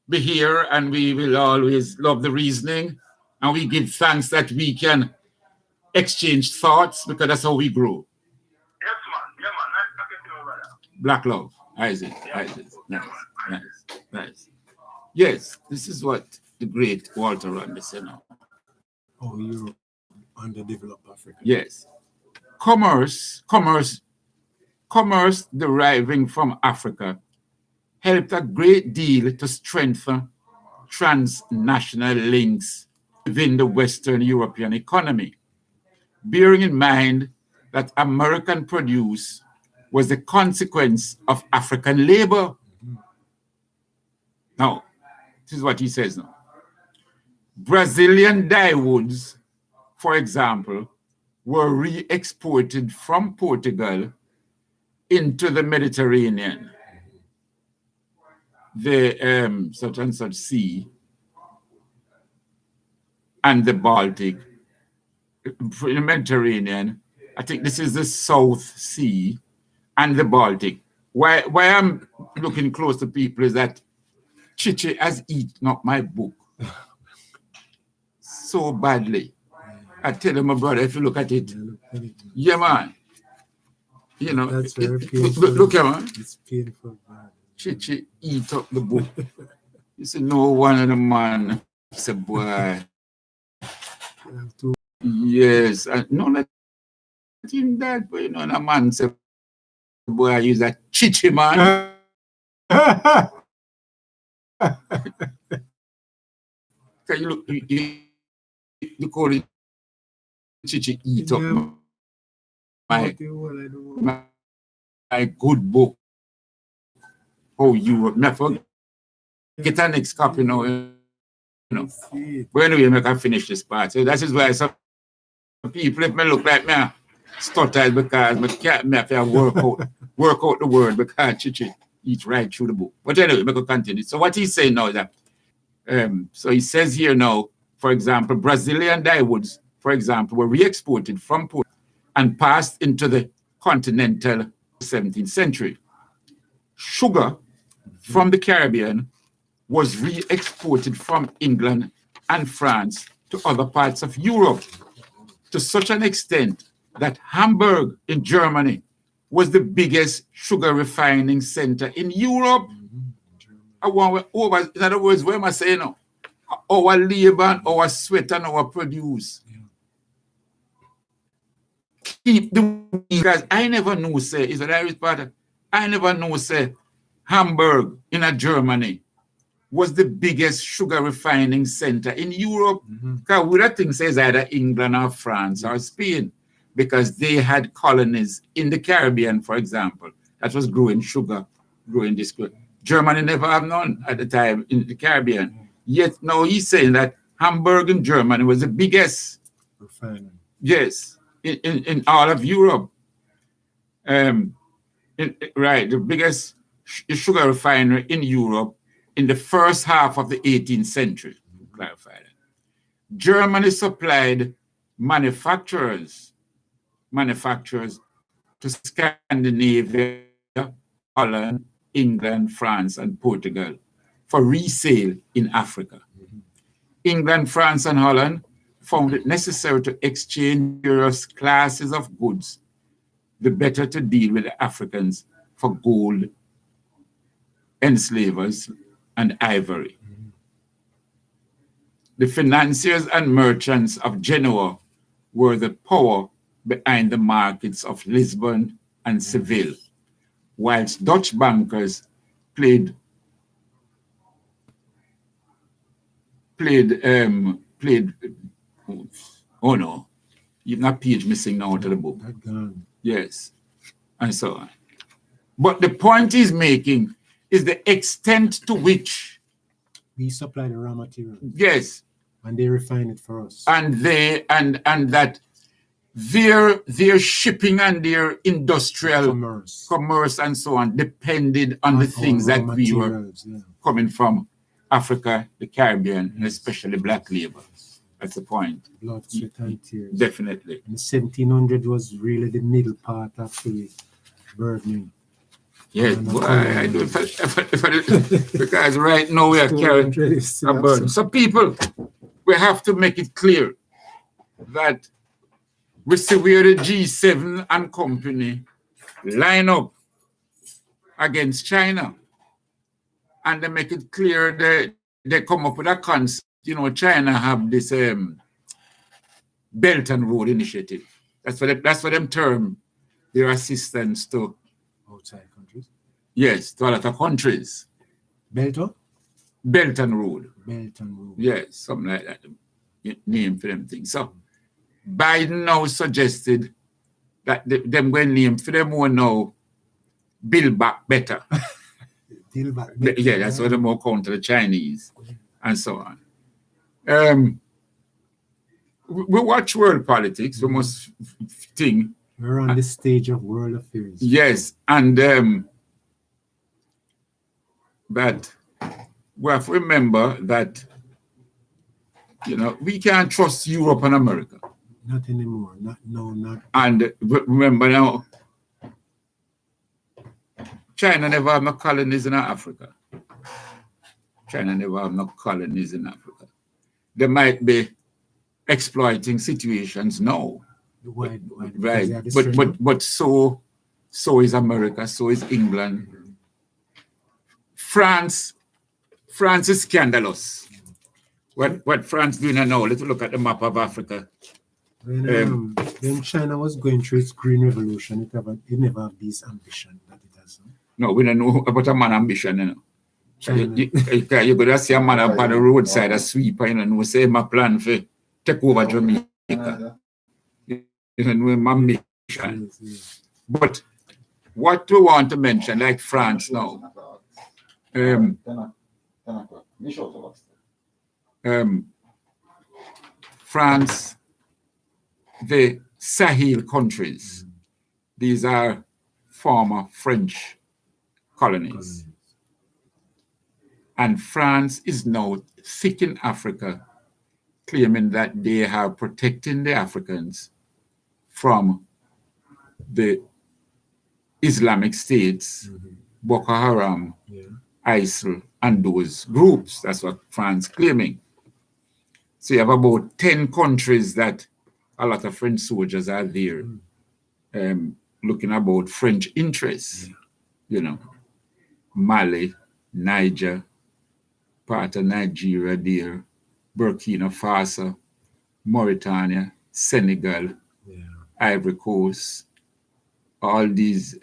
be here, and we will always love the reasoning, and we give thanks that we can exchange thoughts, because that's how we grow. Yes, man. Yeah, man. I can do that. Black love. Isaac. Nice. Yes, this is what the great Walter Rand said now. Oh, Europe underdeveloped Africa. Yes. Commerce deriving from Africa helped a great deal to strengthen transnational links within the Western European economy, bearing in mind that American produce was the consequence of African labor. Now, this is what he says now. Brazilian dyewoods, for example, were re-exported from Portugal into the Mediterranean, the such and such sea, and the Baltic. For the Mediterranean, I think this is the South Sea and the Baltic. Why I'm looking close to people is that Chichi has eaten up my book so badly. I tell him, my brother, if you look at it, yeah, man. You know, That's very painful. look here, man. It's painful, man. Chichi eat up the book. You say, no one of the man. He said, boy. Yes. No, not in that, but you know, the man said, boy, I use that chichi, man. Can you look, you call it chichi eat up my good book. Oh, you never get a next copy now, you know. But anyway, I can finish this part. So that is why some people, if me look like me, stutter because I can't have to work out the word because Chichi eat right through the book. But anyway, I can continue. So what he's saying now is that, so he says here now, for example, Brazilian dyewoods, for example, were re-exported from Portugal and passed into the continental 17th century. Sugar from the Caribbean was re-exported from England and France to other parts of Europe to such an extent that Hamburg in Germany was the biggest sugar refining center in Europe. In other words, what am I saying now? Our labor, our sweat, and our produce. Keep the because I never knew, say, is an Irish part. I never knew, say, Hamburg in Germany was the biggest sugar refining center in Europe. Because we don't think says either England or France or Spain, because they had colonies in the Caribbean, for example, that was growing sugar, growing this. Germany never had none at the time in the Caribbean. Yet now he's saying that Hamburg in Germany was the biggest refinery. Yes, in all of Europe. Right, the biggest sugar refinery in Europe in the first half of the 18th century. Clarify that. Germany supplied manufacturers to Scandinavia, Holland, England, France, and Portugal for resale in Africa. England, France, and Holland found it necessary to exchange various classes of goods, the better to deal with the Africans for gold, enslavers, and ivory. The financiers and merchants of Genoa were the power behind the markets of Lisbon and Seville, whilst Dutch bankers played oh no, you've not page missing now to the book. Yes, and so on. But the point he's making is the extent to which we supply the raw material. Yes. And they refine it for us. And they and that their shipping and their industrial commerce and so on depended on the things that we were coming from Africa, the Caribbean, and especially black labor. That's the point. Blood, sweat, and tears. Definitely. And 1700 was really the middle part of the burdening. Yes, boy, I do it because right now we are carrying a burden. So people, we have to make it clear that we see where the G7 and company line up against China. And they make it clear they come up with a concept. You know, China have this Belt and Road Initiative. That's what them term their assistance to Outside countries. yes, to a lot of countries. Belto? Belt and Road. Belt and Road. Yes, something like that. Name for them things. So Biden now suggested that them going name for them more now Build Back Better. Deal back. Yeah, that's what they more counter the Chinese and so on. We watch world politics. We must think. We're on the stage of world affairs. Yes, and but we have to remember that we can't trust Europe and America. Not anymore. Not. And remember now, China never have no colonies in Africa. China never have no colonies in Africa. They might be exploiting situations now. Why? Right. But so is America, so is England. France is scandalous. What France doing now? Let's look at the map of Africa. When China was going through its green revolution, it never had this ambition that it has. No, we don't know about a man ambition, China. You go to see a man up on the roadside, a sweeper, and say my plan for take over Jamaica. You know, my mission. But what we want to mention, like France now, France, the Sahel countries, these are former French colonies. And France is now thick in Africa, claiming that they are protecting the Africans from the Islamic states, Boko Haram, ISIL, and those groups. That's what France claiming. So you have about 10 countries that a lot of French soldiers are there, looking about French interests, Mali, Niger, part of Nigeria there, Burkina Faso, Mauritania, Senegal, Ivory Coast, all these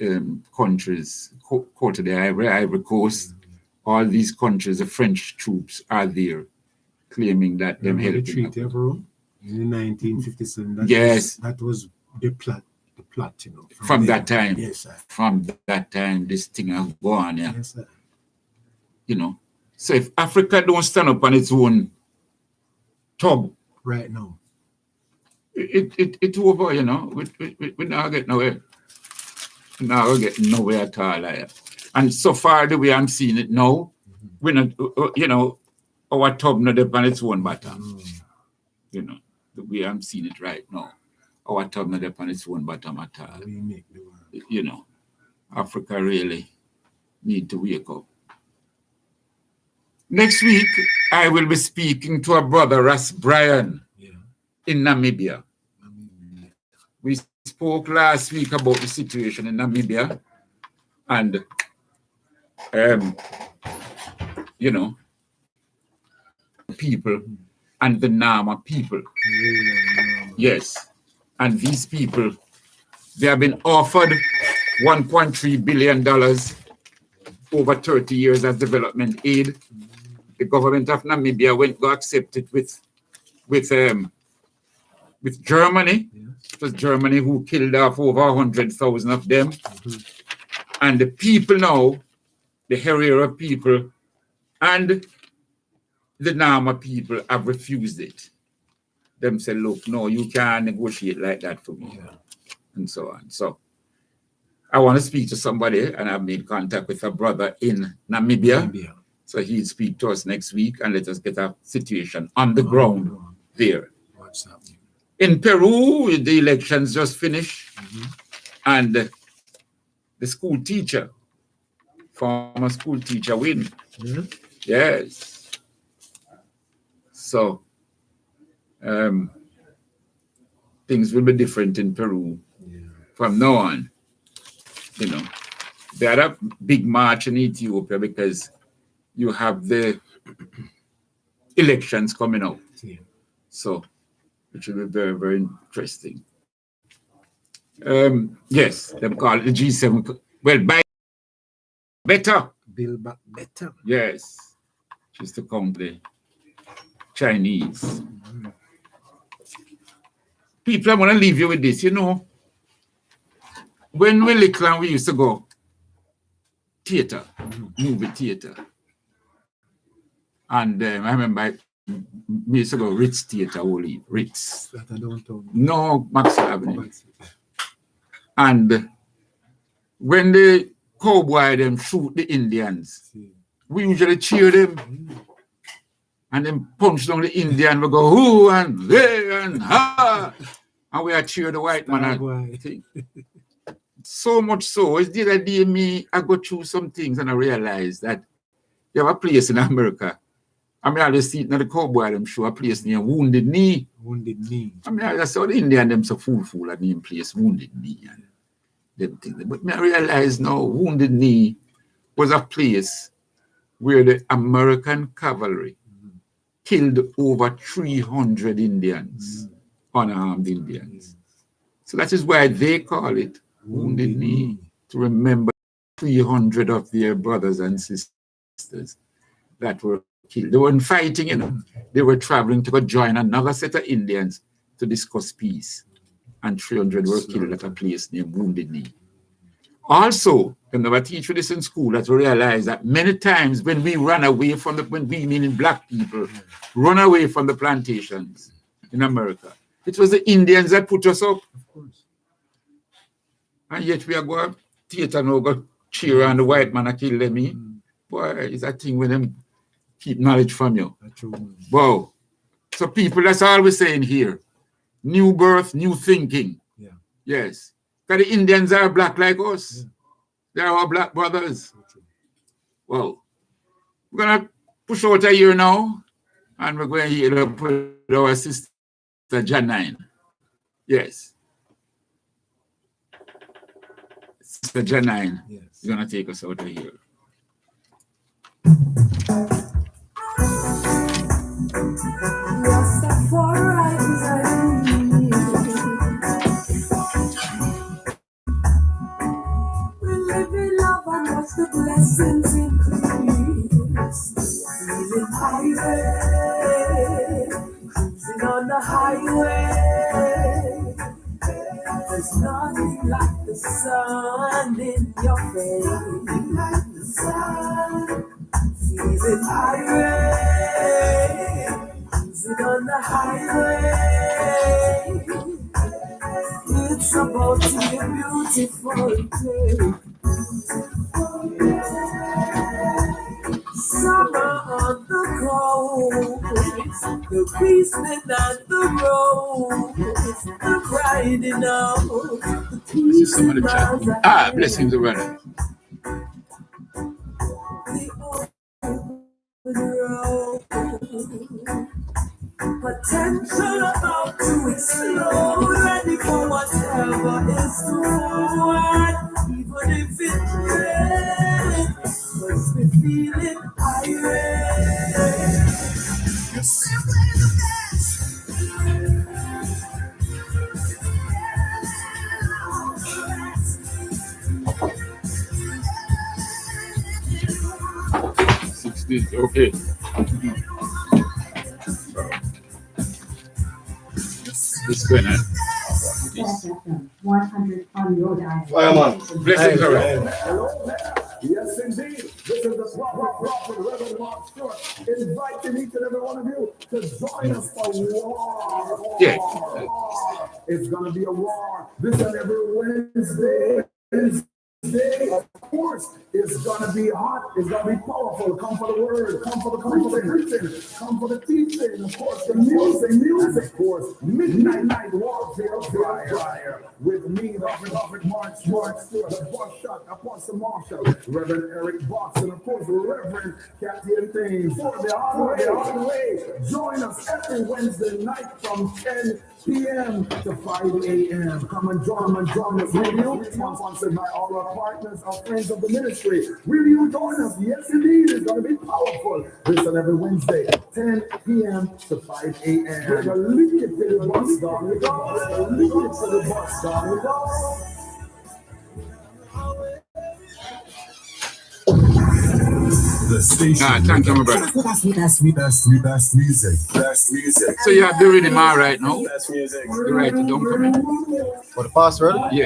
countries, Cote d'Ivoire, Ivory Coast, all these countries, the French troops are there, claiming that them helping. The Treaty of Rome in 1957. That was the plot, From that time. Yes, sir. From that time, this thing has gone, Yes, sir. So if Africa don't stand up on its own tub right now, it's over, we not get nowhere. We not get nowhere at all. And so far, the way I'm seeing it now, we're not, our tub not up on its own bottom. The way I'm seeing it right now, our tub not up on its own bottom at all. we make the world. Africa really need to wake up. Next week, I will be speaking to a brother, Ras Brian, in Namibia. We spoke last week about the situation in Namibia and, people and the Nama people. Yes. And these people, they have been offered $1.3 billion over 30 years as development aid. The government of Namibia went to accept it with Germany. It was Germany who killed off over 100,000 of them. And the people now, the Herero people and the Nama people have refused it. Them say, look, no, you can't negotiate like that for me. And so on. So I want to speak to somebody, and I've made contact with a brother in Namibia. So he'll speak to us next week and let us get a situation on the ground there. What's happening? In Peru, the elections just finished, and the school teacher, former school teacher, win. Yes. So things will be different in Peru from now on. They had a big march in Ethiopia because you have the elections coming up. Yeah. So it will be very, very interesting. Yes, they call it the G7. Well, by better. Build back better. Yes. Just to count the Chinese. People, I want to leave you with this. You know, when we little and we used to go theater, movie theater. And I remember we used to go Ritz Theater, only Ritz. That I don't know. No, Maxwell Avenue. And when the cowboy them shoot the Indians, we usually cheer them. And then punch down the Indian, we go, who and they and ha. And we are cheer the white man. I think. So much so, it's the other day me, I go through some things and I realized that you have a place in America. I mean, I just see it in the cowboy them show a place near Wounded Knee. Wounded Knee. I mean, I just saw the Indian them so fool at name place Wounded Knee and them things. But me I realized now Wounded Knee was a place where the American cavalry killed over 300 Indians, unarmed Indians. So that is why they call it Wounded Knee, to remember 300 of their brothers and sisters that were killed. They weren't fighting, you know. They were traveling to go join another set of Indians to discuss peace. And 300 were killed at a place named Wounded Knee. Also, I never teach you this in school, that we realize that many times when we run away from when we meaning black people, run away from the plantations in America, it was the Indians that put us up. Of course. And yet we are going theater now, go cheer on the white man and kill them. Boy, it's a thing with them keep knowledge from you. Wow. So people, that's all we're saying here. New birth, new thinking. Yeah. Yes. Because the Indians are black like us. Yeah. They're our black brothers. Well, we're going to push out a year now, and we're going to hear up with our sister Janine. Yes. Sister Janine, yes. Is going to take us out of here. The blessings increase, feeling highway, cruising on the highway. There's nothing like the sun in your face, like the sun. Feeling highway, cruising on the highway. It's about to be a beautiful day. Summer on the coast, the beastmen on the road, the riding out, the peace and blessings around. The open road, potential about to explode, ready for whatever is to forward, even if it rains. Cause we feeling irate. You're simply the best. 60, okay. This going on. 100 on your diet. Fireman. Blessings around. Yes, indeed. This is the prophet Reverend Mark Stewart, inviting each and every one of you to join us for war. Yeah. It's going to be a war this and every Wednesday. Of course, It's gonna be hot. It's gonna be powerful. Come for the word. Come for the preaching. Come for the teaching. Of course, the music. And of course, midnight warfare fire. With me, the Prophet Mark Stewart, the boss shot, Apostle Marshall, Reverend Eric Box, and of course, Reverend Captain Things. For the on way. Join us every Wednesday night from 10 p.m. to 5 a.m. Come and join us. Will you? Sponsored by all our partners, our friends of the ministry. Will you join us? Yes, indeed. It's going to be powerful. Listen every Wednesday, 10 p.m. to 5 a.m. We're going to link it to the bus down. We're going to link it to the bus down. We're going The station. Thank you, my brother. Best music. So you have the rhythm all right now? Best music. You write it down for me? For the password? Yeah.